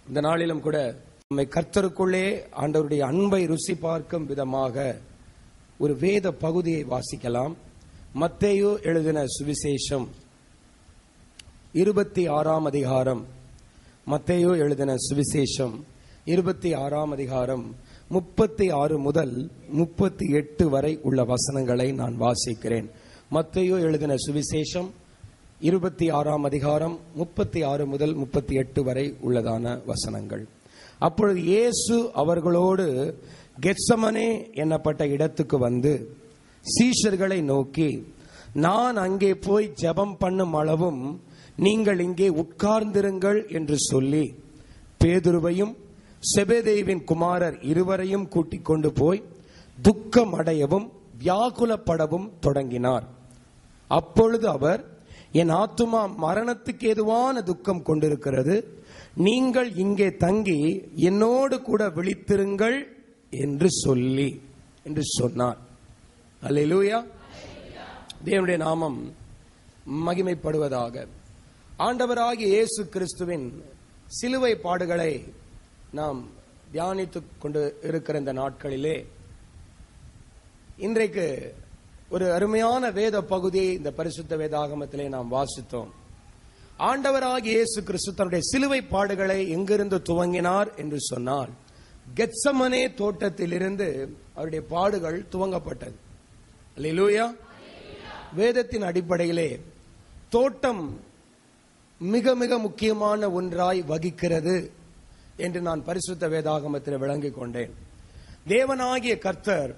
இந்த நாளிலும் கூட நம்மை கர்த்தருக்குள்ளே ஆண்டவருடைய அன்பை ருசி பார்க்கும் விதமாக ஒரு வேத பகுதியை வாசிக்கலாம். மத்தேயு எழுதின சுவிசேஷம் 26ஆம் அதிகாரம். மத்தேயு எழுதின சுவிசேஷம் 26ஆம் அதிகாரம் 36 முதல் 38 வரை உள்ள வசனங்களை நான் வாசிக்கிறேன். மத்தேயு எழுதின சுவிசேஷம் 26ஆம் அதிகாரம் 36 முதல் 38 வரை உள்ளதான வசனங்கள். அப்பொழுது இயேசு அவர்களோடு கெத்சமனே என்னப்பட்ட இடத்துக்கு வந்து சீஷர்களை நோக்கி, நான் அங்கே போய் ஜெபம் பண்ணும் அளவும் நீங்கள் இங்கே உட்கார்ந்திருங்கள் என்று சொல்லி பேதுருவையும் செபெதேயுவின் குமாரர் இருவரையும் கூட்டிக் கொண்டு போய் துக்கம் அடையவும் வியாகுலப்படவும் தொடங்கினார். அப்பொழுது அவர், என் ஆத்துமா மரணத்துக்கு ஏதுவான துக்கம் கொண்டிருக்கிறது, நீங்கள் இங்கே தங்கி என்னோடு கூட விழித்திருங்கள் என்று சொன்னார். அல்லேலூயா. தேவனுடைய நாமம் மகிமைப்படுவதாக. ஆண்டவராகிய இயேசு கிறிஸ்துவின் சிலுவை பாடுகளை நாம் தியானித்துக் கொண்டு இருக்கிற இந்த நாட்களிலே இன்றைக்கு ஒரு அருமையான வேத பகுதியை இந்த பரிசுத்த வேதாகமத்திலே நாம் வாசித்தோம். ஆண்டவராகிய இயேசு கிறிஸ்து தன்னுடைய சிலுவை பாடுகளை எங்கிருந்து துவங்கினார் என்று சொன்னால், கெத்சமனே தோட்டத்திலிருந்து அவருடைய பாடுகள் துவங்கப்பட்டது. அல்லேலூயா. வேதத்தின் அடிப்படையிலே தோட்டம் மிக மிக முக்கியமான ஒன்றாய் வகிக்கிறது என்று நான் பரிசுத்த வேதாகமத்தில் விளங்கிக் கொண்டேன். தேவனாகிய கர்த்தர்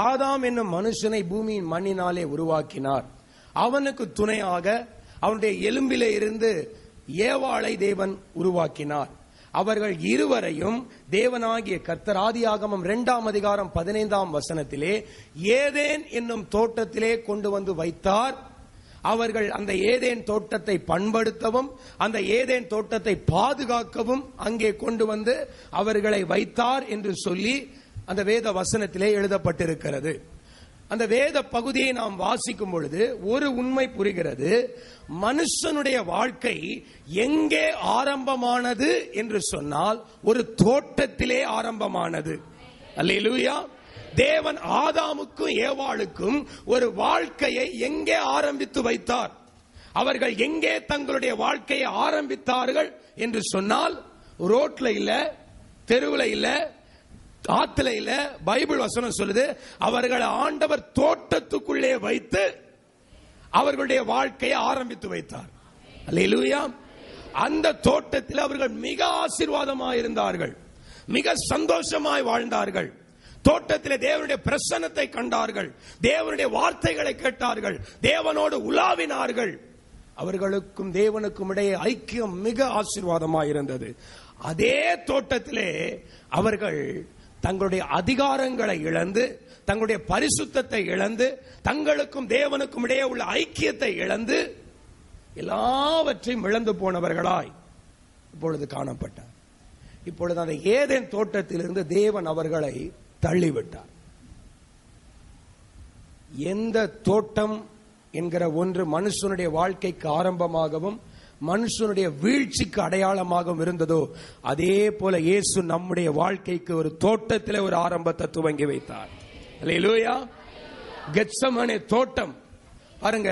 ஆதாம் என்னும் மனுஷனை பூமியின் மண்ணினாலே உருவாக்கினார். அவனுக்கு துணையாக அவனுடைய எலும்பிலே இருந்து ஏவாளை தேவன் உருவாக்கினார். அவர்கள் இருவரையும் தேவனாகிய கர்த்தர் ஆதியாகமம் 2ஆம் அதிகாரம் 15ஆம் வசனத்திலே ஏதேன் என்னும் தோட்டத்திலே கொண்டு வந்து வைத்தார். அவர்கள் அந்த ஏதேன் தோட்டத்தை பண்படுத்தவும் அந்த ஏதேன் தோட்டத்தை பாதுகாக்கவும் அங்கே கொண்டு வந்து அவர்களை வைத்தார் என்று சொல்லி அந்த வேத வசனத்திலே எழுதப்பட்டிருக்கிறது. அந்த வேத பகுதியை நாம் வாசிக்கும் பொழுது ஒரு உண்மை புரிகிறது. மனுஷனுடைய வாழ்க்கை எங்கே ஆரம்பமானது என்று சொன்னால் ஒரு தோட்டத்திலே ஆரம்பமானது. அல்லேலூயா. தேவன் ஆதாமுக்கும் ஏவாளுக்கும் ஒரு வாழ்க்கையை எங்கே ஆரம்பித்து வைத்தார்? அவர்கள் எங்கே தங்களுடைய வாழ்க்கையை ஆரம்பித்தார்கள் என்று சொன்னால் ரோட்ல இல்ல, தெருவில் இல்ல, ஆத்துல இல்ல. பைபிள் வசனம் சொல்லுது, அவர்கள் ஆண்டவர் தோட்டத்துக்குள்ளே வைத்து அவர்களுடைய வாழ்க்கையை ஆரம்பித்து வைத்தார். அல்லேலூயா. அந்த தோட்டத்தில் அவர்கள் மிக ஆசீர்வாதமாய் இருந்தார்கள், மிக சந்தோஷமாய் வாழ்ந்தார்கள். தோட்டத்திலே தேவனுடைய பிரசன்னத்தை கண்டார்கள், தேவனுடைய வார்த்தைகளை கேட்டார்கள், தேவனோடு உலாவினார்கள். அவர்களுக்கும் தேவனுக்கும் இடையே ஐக்கியம் மிக ஆசீர்வாதமாய் இருந்தது. அதே தோட்டத்திலே அவர்கள் தங்களுடைய அதிகாரங்களை இழந்து, தங்களுடைய பரிசுத்தத்தை இழந்து, தங்களுக்கும் தேவனுக்கும் இடையே உள்ள ஐக்கியத்தை இழந்து எல்லாவற்றையும் இழந்து போனவர்களாய் இப்பொழுது காணப்பட்டார். இப்பொழுது அந்த ஏதேன் தோட்டத்திலிருந்து தேவன் அவர்களை தள்ளிவிட்டார். எந்த தோட்டம் என்கிற ஒன்று மனுஷனுடைய வாழ்க்கைக்கு ஆரம்பமாகவும் மனுஷனுடைய வீழ்ச்சிக்கு அடையாளமாகவும் இருந்ததோ, அதே போல இயேசு நம்முடைய வாழ்க்கைக்கு ஒரு தோட்டத்தில் ஒரு ஆரம்பத்தை துவங்கி வைத்தார். அல்லேலூயா. கெத்சமனே தோட்டம் பாருங்க.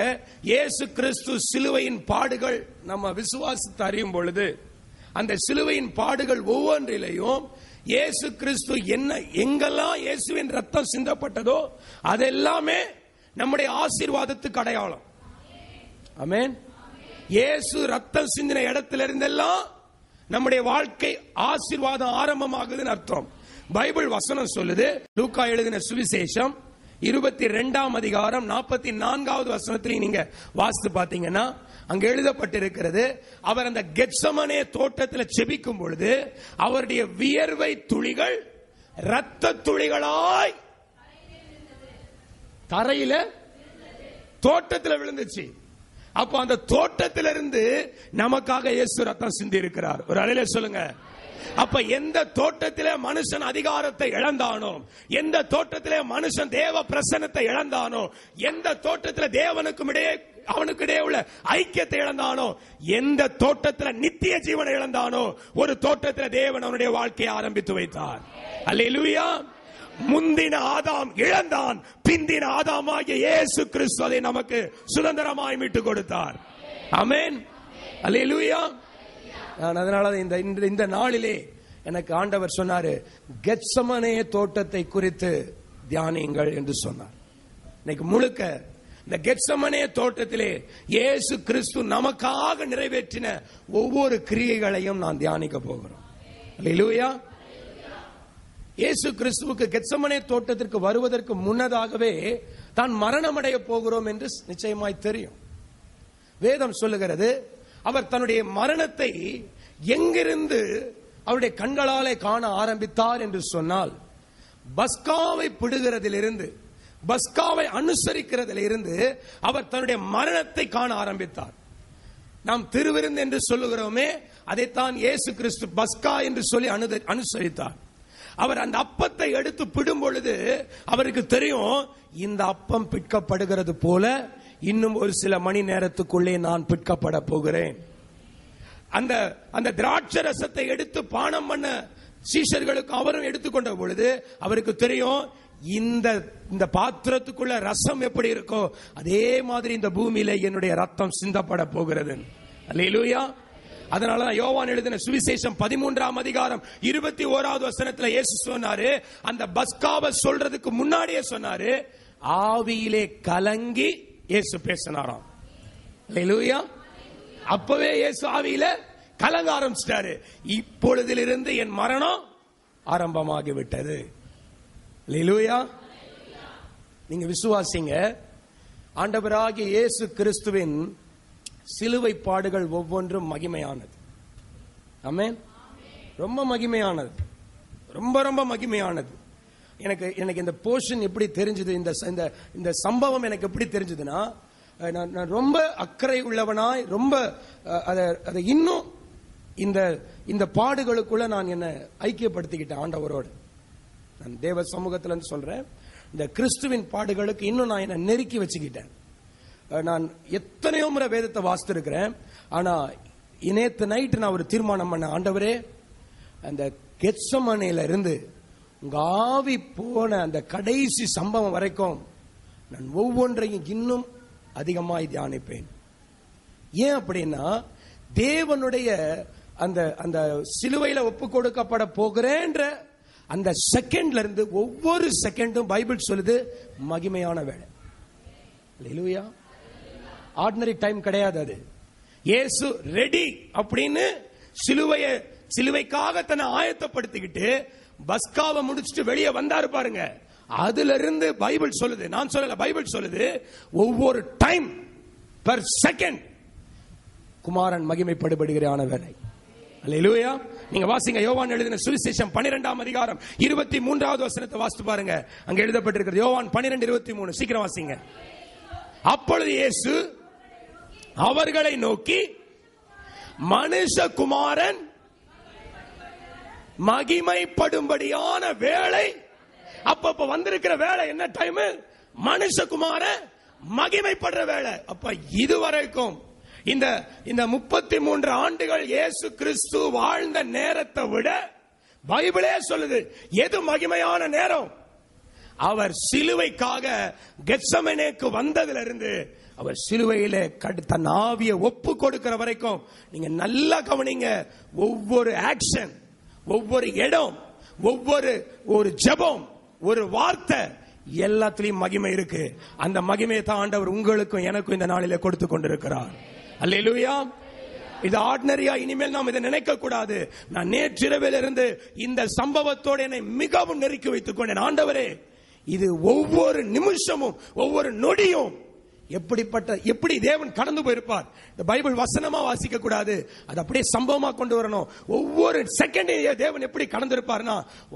இயேசு கிறிஸ்து சிலுவையின் பாடுகள் நம்ம விசுவாசித்து அறியும் பொழுது அந்த சிலுவையின் பாடுகள் ஒவ்வொன்றிலையும் இயேசு கிறிஸ்து என்ன எங்கெல்லாம் இயேசுவின் ரத்தம் சிந்தப்பட்டதோ அதெல்லாமே நம்முடைய ஆசீர்வாதத்துக்கு அடையாளம். ஆமென். இயேசு ரத்தம் சிந்தின இடத்திலிருந்தெல்லாம் நம்முடைய வாழ்க்கை ஆசீர்வாதம் ஆரம்பமாகுதுன்னு அர்த்தம். பைபிள் வசனம் சொல்லுது. லூக்கா எழுதின சுவிசேஷம் 22ஆம் அதிகாரம் 44வது வசனத்தில் நீங்க வாசித்து பார்த்தீங்கன்னா அங்க எழுதப்பட்டிருக்கிறது, அவர் அந்த கெத்சமனே தோட்டத்தில் செபிக்கும் பொழுது அவருடைய வியர்வை துளிகள் இரத்த துளிகளாய் தரையில தோட்டத்தில் விழுந்துச்சு. அப்போ அந்த தோட்டத்திலிருந்து நமக்காக இயேசு ரத்தம் சிந்தி இருக்கிறார். ஒரு அலையில சொல்லுங்க. அப்ப எந்த தோட்டத்திலே மனுஷன் அதிகாரத்தை இழந்தானோ, எந்த தோட்டத்திலே மனுஷன் தேவ பிரசன்னத்தை இழந்தானோ, எந்த தோட்டத்திலே தேவனுக்கும் இடையே அவனுக்கு இடையே உள்ள ஐக்கியத்தை இழந்தானோ, எந்த தோட்டத்தில் நித்திய ஜீவனை இழந்தானோ, ஒரு தோட்டத்தில் தேவன் அவனுடைய வாழ்க்கையை ஆரம்பித்து வைத்தார். அல்லேலூயா. முந்தின ஆதாம் இழந்தான், பிந்தின ஆதாமாகிய இயேசு கிறிஸ்து அதை நமக்கு சுதந்திரமாய் மீட்டு கொடுத்தார். ஆமென். அல்லேலூயா. அதனால இந்த நாளிலே எனக்கு ஆண்டவர் சொன்னாரு, கெத்சமனே தோட்டத்தை குறித்து தியானியுங்கள் என்று சொன்னார். இன்னைக்கு முழுக்க இந்த கெத்சமனே தோட்டத்திலே இயேசு கிறிஸ்து நமக்காக நிறைவேற்றின ஒவ்வொரு கிரியைகளையும் நான் தியானிக்க போகிறோம். அல்லேலூயா. இயேசு கிறிஸ்துவுக்கு கெத்சமனே தோட்டத்திற்கு வருவதற்கு முன்னதாகவே தான் மரணமடைய போகிறோம் என்று நிச்சயமாய் தெரியும். வேதம் சொல்லுகிறது, அவர் தன்னுடைய மரணத்தை எங்கிருந்து அவருடைய கண்களாலே காண ஆரம்பித்தார் என்று சொன்னால், பஸ்காவை பிடுகிறதிலிருந்து, பஸ்காவை அனுசரிக்கிறதிலிருந்து அவர் தன்னுடைய மரணத்தை காண ஆரம்பித்தார். நாம் திருவிருந்து என்று சொல்லுகிறோமே, அதைத்தான் இயேசு கிறிஸ்து பஸ்கா என்று சொல்லி அனுசரித்தார். அவர் அந்த அப்பத்தை எடுத்து பிடும் பொழுது அவருக்கு தெரியும், இந்த அப்பம் பிற்கப்படுகிறது போல இன்னும் ஒரு சில மணி நேரத்துக்குள்ளே நான் பிற்கப்பட போகிறேன். அந்த திராட்சை ரசத்தை எடுத்து பானம் பண்ண சீஷர்களுக்கு அவரும் எடுத்துக்கொண்ட பொழுது அவருக்கு தெரியும், இந்த பாத்திரத்துக்குள்ள ரசம் எப்படி இருக்கோ அதே மாதிரி இந்த பூமியில என்னுடைய ரத்தம் சிந்தப்பட போகிறது. அல்லேலூயா. அதனால யோவான் எழுதின சுவிசேஷம் 13ஆம் அதிகாரம் 21வது வசனத்துல இயேசு சொன்னாரு, அந்த பஸ்காவை சொல்றதுக்கு முன்னாடியே சொன்னாரு, ஆவியிலே கலங்கி இயேசு பேசினாராம். அல்லேலூயா. அப்பவே இயேசு ஆவியில கலங்க ஆரம்பிச்சிட்டாரு. இப்பொழுதிலிருந்து என் மரணம் ஆரம்பமாகிவிட்டது. அல்லேலூயா. நீங்க விசுவாசிங்க, ஆண்டவராகிய இயேசு கிறிஸ்துவின் சிலுவை பாடுகள் ஒவ்வொன்றும் மகிமையானது. ஆமென். ரொம்ப மகிமையானது, ரொம்ப ரொம்ப மகிமையானது. எனக்கு இந்த போர்ஷன் எப்படி தெரிஞ்சது, இந்த சம்பவம் எனக்கு எப்படி தெரிஞ்சதுன்னா, நான் ரொம்ப அக்கறை உள்ளவனாய், ரொம்ப அதை இன்னும் இந்த பாடுகளுக்குள்ள நான் என்ன ஐக்கியப்படுத்திக்கிட்டேன் ஆண்டவரோடு. நான் தேவ சமூகத்தில் சொல்றேன், இந்த கிறிஸ்துவின் பாடுகளுக்கு இன்னும் நான் என்ன நெருக்கி வச்சுக்கிட்டேன். நான் எத்தனையோ முறை வேதத்தை வாசித்திருக்கிறேன். ஆனா நேத்து நைட்டு நான் ஒரு தீர்மானம் பண்ண, ஆண்டவரே, அந்த கெத்சமனேல இருந்து உங்க ஆவி போன அந்த கடைசி சம்பவம் வரைக்கும் நான் ஒவ்வொன்றையும் இன்னும் அதிகமாய் தியானிப்பேன். ஏன் அப்படின்னா, தேவனுடைய அந்த சிலுவையில ஒப்பு கொடுக்கப்பட போகிறேன்ற அந்த செகண்ட்ல இருந்து ஒவ்வொரு செகண்டும் பைபிள் சொல்லுது மகிமையான வேளை. அல்லேலூயா. ஆர்டினரி டைம் கிடையாது அது. இயேசு ரெடி அப்படின்னு சிலுவைக்காக தன்னை ஆயத்தப்படுத்திக்கிட்டு பஸ்காவை முடிச்சுட்டு வெளியே வந்தாரு பாருங்க. அதுல இருந்து பைபிள் சொல்லுது, நான் சொல்லல, பைபிள் சொல்லுது, ஒவ்வொரு டைம் பெர் செகண்ட் குமாரன் மகிமைப்படுபடுகிறான வேலை. அல்லேலூயா. நீங்க வாசிங்க, யோவான் எழுதின சுவிசேஷம் 12ஆம் அதிகாரம் 23வது வசனத்தை வாசித்து பாருங்க. அங்க எழுதப்பட்டிருக்கிறது யோவான் 12:23. சீக்கிரம் வாசிங்க. அப்பொழுது இயேசு அவர்களை நோக்கி, மனுஷகுமாரன் மகிமைப்படும்படியான வேளை, அப்ப வந்திருக்கிற வேளை என்ன டைம்? மனுஷகுமாரன் மகிமைப்படுற வேளை. அப்ப இதுவரைக்கும் இந்த 33 ஆண்டுகள் இயேசு கிறிஸ்து வாழ்ந்த நேரத்தை விட பைபிளே சொல்லுது எது மகிமையான நேரம். அவர் சிலுவைக்காக கெத்சமனேக்கு வந்ததிலிருந்து அவர் சிலுவையிலே தன் ஆவியை ஒப்பு கொடுக்கிற வரைக்கும் நீங்க நல்லா கவனிங்க. ஒவ்வொரு ஆக்ஷன், ஒவ்வொரு இடம், ஒவ்வொரு ஜெபம், ஒரு வார்த்தை, எல்லாத்திலையும் மகிமை இருக்கு. அந்த மகிமையை தான் ஆண்டவர் உங்களுக்கும் எனக்கும் இந்த நாளிலே கொடுத்து கொண்டிருக்கிறார். அல்லேலூயா. இது ஆர்டினரியா இனிமேல் நாம் இதை நினைக்க கூடாது. நான் நேற்றிரவில் இருந்து இந்த சம்பவத்தோடு என்னை மிகவும் நெருக்கி வைத்துக் கொண்டேன். ஆண்டவரே, இது ஒவ்வொரு நிமிஷமும் ஒவ்வொரு நொடியும் எப்படி தேவன் கடந்து போயிருப்பார். இந்த பைபிள் வசனமா வாசிக்க கூடாது, அது அப்படியே சம்பவமா கொண்டு வரணும். ஒவ்வொரு செகண்டையும் தேவன் எப்படி கடந்திருப்பார்னா,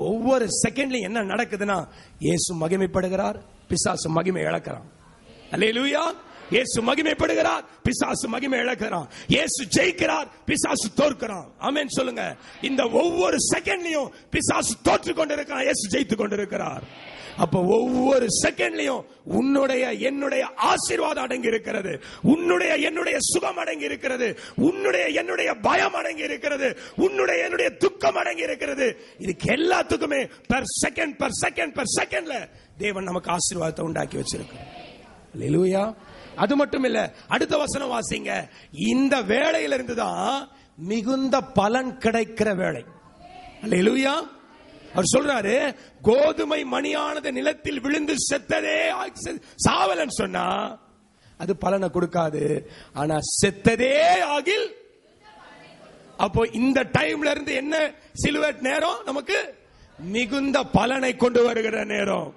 ஒவ்வொரு செகண்ட்லயும் என்ன நடக்குதுன்னா, இயேசு மகிமைப்படுகிறார், பிசாசு மகிமை இழக்கிறான். அல்லேலூயா. இயேசு மகிமைப்படுகிறார், பிசாசு மகிமை இழக்கிறான். இயேசு ஜெயிக்கிறார், பிசாசு தோற்கிறான். ஆமென் சொல்லுங்க. இந்த ஒவ்வொரு செகண்ட்லயும் பிசாசு தோற்று கொண்டிருக்கிறான், இயேசு ஜெயித்து கொண்டிருக்கிறார். அப்ப ஒவ்வொரு செகண்ட்லயும் உன்னுடைய என்னுடைய ஆசீர்வாதம் அடங்கி இருக்கிறது, உன்னுடைய என்னுடைய சுகம் அடங்கி இருக்கிறது, உன்னுடைய என்னுடைய பயம் அடங்கி இருக்கிறது, உன்னுடைய என்னுடைய துக்கம் அடங்கி இருக்கிறது. இதுக்கு எல்லாத்துக்குமே per செகண்ட்ல தேவன் நமக்கு ஆசீர்வாதத்தை உண்டாக்கி வச்சிருக்கிறார். அல்லேலூயா. அது மட்டும் இல்ல, அடுத்த வசனம் வாசிங்க. இந்த வேளையில இருந்துதான் மிகுந்த பலன் கிடைக்கிற வேளை. அல்லேலூயா. அவர் சொல்றாரு, கோதுமை மணியானது நிலத்தில் விழுந்து செத்ததே சாவலன்னு சொன்னா அது பலனை கொடுக்காது. ஆனா செத்ததே ஆகில், அப்போ இந்த டைம்ல இருந்து என்ன சிலுவை நேரம் நமக்கு மிகுந்த பலனை கொண்டு வருகிற நேரம்.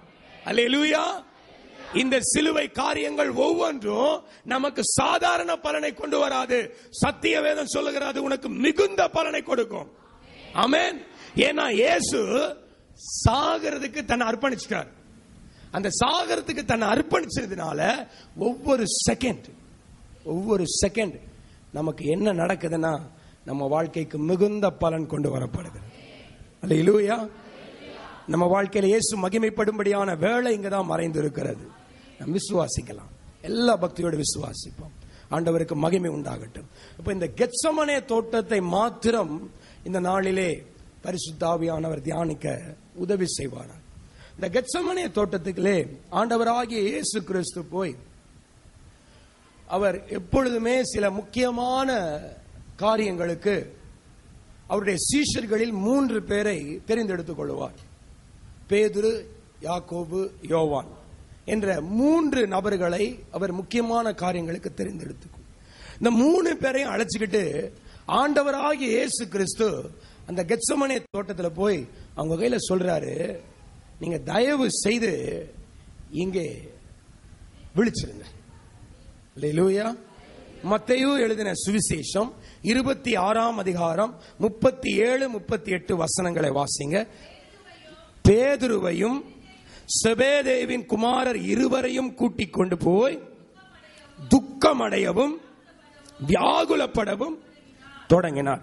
அல்லேலூயா. இந்த சிலுவை காரியங்கள் ஒவ்வொன்றும் நமக்கு சாதாரண பலனை கொண்டு வராது. சத்திய வேதம் சொல்லுகிறது உனக்கு மிகுந்த பலனை கொடுக்கும். ஆமென். ஏன்னா இயேசு சாகிறதுக்கு தன்னை அர்ப்பணிச்சிட்டார். அந்த சாகிறதுக்கு தன்னை அர்ப்பணிச்சதுனால ஒவ்வொரு செகண்ட் நமக்கு என்ன நடக்குதுன்னா நம்ம வாழ்க்கைக்கு மிகுந்த பலன் கொண்டு வரப்படுகிறது. அல்லேலூயா. நம்ம வாழ்க்கையில இயேசு மகிமைப்படும்படியான வேளை இங்கதான் மறைந்து இருக்கிறது. நாம் விசுவாசிக்கலாம், எல்லா பக்தியோடு விசுவாசிப்போம். ஆண்டவருக்கு மகிமை உண்டாகட்டும். இப்ப இந்த கெத்சமனே தோட்டத்தை மாத்திரம் இந்த நாளிலே பரிசுத்த ஆவியானவர் தியானிக்க உதவி செய்வார். இந்த கெத்சமனே தோட்டத்துக்குள்ளே ஆண்டவராகிய இயேசு கிறிஸ்து போய் அவர் எப்பொழுதுமே சில முக்கியமான காரியங்களுக்கு அவருடைய சீஷர்களில் 3 பேரை தெரிந்தெடுத்துக் கொள்வார். பேதுரு, யாக்கோபு, யோவான் என்ற 3 நபர்களை அவர் முக்கியமான காரியங்களுக்கு தெரிந்தெடுத்துக்கும். இந்த 3 பேரையும் அழைச்சுக்கிட்டு ஆண்டவராகிய இயேசு கிறிஸ்து அந்த கெத்சமனே தோட்டத்தில் போய் அவங்க கையில சொல்றாரு, நீங்க தயவு செய்து இங்கே விழிச்சிருங்க. அல்லேலூயா. மத்தேயு எழுதின சுவிசேஷம் 26ஆம் அதிகாரம் 37, 38 வசனங்களை வாசிங்க. பேதுருவையும் செபெதேவின் குமாரர் இருவரையும் கூட்டிக் கொண்டு போய் துக்கமடையவும் வியாகுலப்படவும் தொடங்கினார்.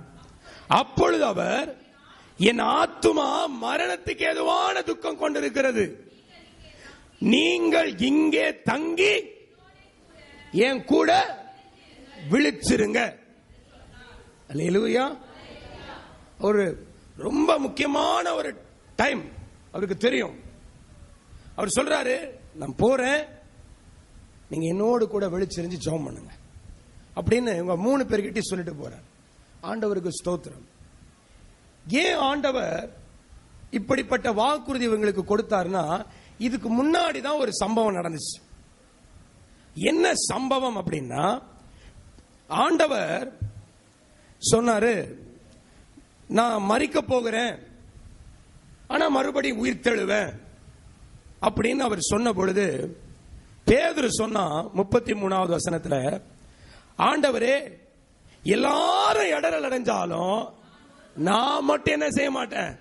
அப்பொழுது அவர், என் ஆத்துமா மரணத்துக்கு ஏதுவான துக்கம் கொண்டிருக்கிறது, நீங்கள் இங்கே தங்கி என் கூட விழிச்சிருங்க. அல்லேலூயா. ஒரு ரொம்ப முக்கியமான ஒரு டைம் அவருக்கு தெரியும். அவர் சொல்றாரு, நான் போறேன், நீங்க என்னோடு கூட விழிச்சிருந்து ஜெபம் பண்ணுங்க அப்படின்னு இவங்க 3 பேர்கிட்ட சொல்லிட்டு போறார். ஆண்டவருக்கு ஸ்தோத்திரம். ஏன் ஆண்டவர் இப்படிப்பட்ட வாக்குறுதி இவங்களுக்கு கொடுத்தாருன்னா, இதுக்கு முன்னாடி தான் ஒரு சம்பவம் நடந்துச்சு. என்ன சம்பவம் அப்படின்னா, ஆண்டவர் சொன்னாரு, நான் மரிக்க போகிறேன், ஆனா மறுபடியும் உயிர் தெழுவேன் அப்படின்னு அவர் சொன்ன பொழுது பேதுரு சொன்னா 33வது வசனத்துல, ஆண்டவரே எல்லாரும் இடரல் அடைஞ்சாலும் நான் மட்டும் என்ன செய்ய மாட்டேன்,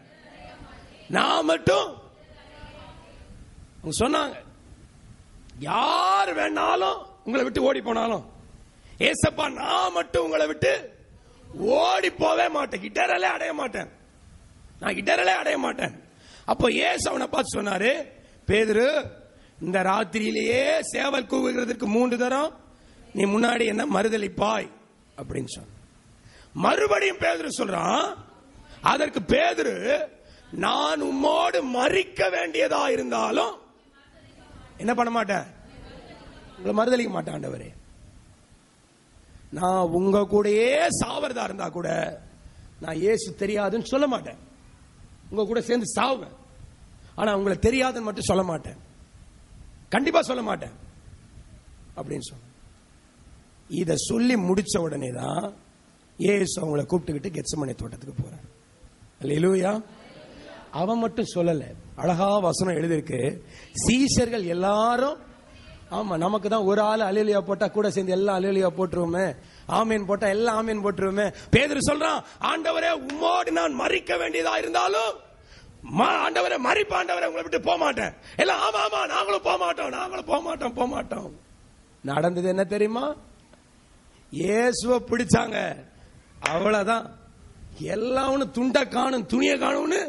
நான் மட்டும் சொன்னாங்க. யார் வேணாலும் உங்களை விட்டு ஓடி போனாலும் ஏசப்பா நான் மட்டும் உங்களை விட்டு ஓடி போவே மாட்டேன், இடரலே அடைய மாட்டேன், நான் இடரலே அடைய மாட்டேன். அப்போ ஏசு அவனை பார்த்து சொன்னாரு, பேதுரு இந்த ராத்திரியிலேயே சேவல் கூவுகிறதுக்கு 3 தரம் நீ முன்னாடி என்ன மறுதலிப்பாய் அப்படின்னு சொன்ன. மறுபடியும் பேதுரு சொல்றான், அதற்கு பேதுரு, நான் உம்மோடு மரிக்க வேண்டியதா இருந்தாலும் என்ன பண்ண மாட்டேன், உங்களை மறுதலிக்க மாட்டேன் ஆண்டவரே. நான் உங்க கூடயே சாவறதா இருந்தா கூட நான் இயேசு தெரியாதுன்னு சொல்ல மாட்டேன், உங்க கூட சேர்ந்து சாவுவேன், ஆனா உங்களை தெரியாதுன்னு மட்டும் சொல்ல மாட்டேன், கண்டிப்பா சொல்ல மாட்டேன் அப்படின்னு சொன்ன. இத சொல்லி முடிச்ச உடனே தான் இயேசு அவங்களை கூப்பிட்டுக்கிட்டு கெத்சமனே தோட்டத்துக்கு போறார். அல்லேலூயா. அவன் மட்டும் சொல்லல, அழகா வசனம் எழுதிருக்கு, சீஷர்கள் எல்லாரும், ஆமா நமக்கு தான் ஒரு ஆள் அல்லேலூயா போட்டா கூட சேர்ந்து எல்லாம் அல்லேலூயா போட்டுருவோமே, ஆமேன் போட்டா எல்லாம் ஆமேன் போட்டுருவோமே. பேதுரு சொல்றான், ஆண்டவரே உம்மோடு நான் மரிக்க வேண்டியதா இருந்தாலும் ஆண்டவரே மரிப்ப, ஆண்டவரே உங்களை விட்டு போக மாட்டேன், எல்லாம் ஆமா ஆமா நாங்களும் போக மாட்டோம், நாங்களும் போக மாட்டோம். நடந்தது என்ன தெரியுமா, இயேசுவை பிடிச்சாங்க, அவ்வளவுதான், எல்லாம் துண்ட காணும் துணிய காணும்னு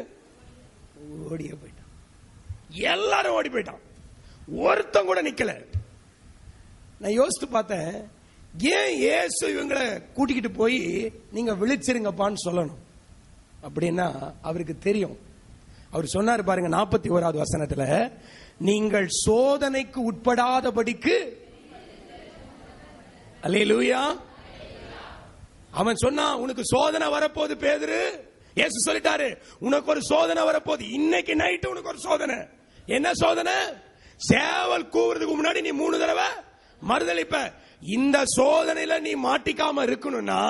ஓடிய போயிட்டான். எல்லாரும் ஓடி போயிட்டான், ஒருத்தன் கூட நிக்கல. நான் யோசித்து பார்த்தேன், ஏன் இயேசு இவங்களை கூட்டிக்கிட்டு போய் நீங்க விழிச்சிருங்கப்பான்னு சொல்லணும் அப்படின்னா அவருக்கு தெரியும். அவர் சொன்னார் பாருங்க 41வது வசனத்துல, நீங்கள் சோதனைக்கு உட்படாதபடிக்கு. அல்லேலூயா. அவன் சொன்னா உனக்கு சோதனை வரப்போகுது பேதுரு. இயேசு சொல்லிட்டாரு, உனக்கு ஒரு சோதனை வரப்போகுது, இன்னைக்கு நைட்டு உனக்கு ஒரு சோதனை. என்ன சோதனை? சேவல் கூவுறதுக்கு முன்னாடி நீ 3 தடவை மறுதலிப்ப. இந்த சோதனையில நீ மாட்டிக்காம இருக்கணும்னா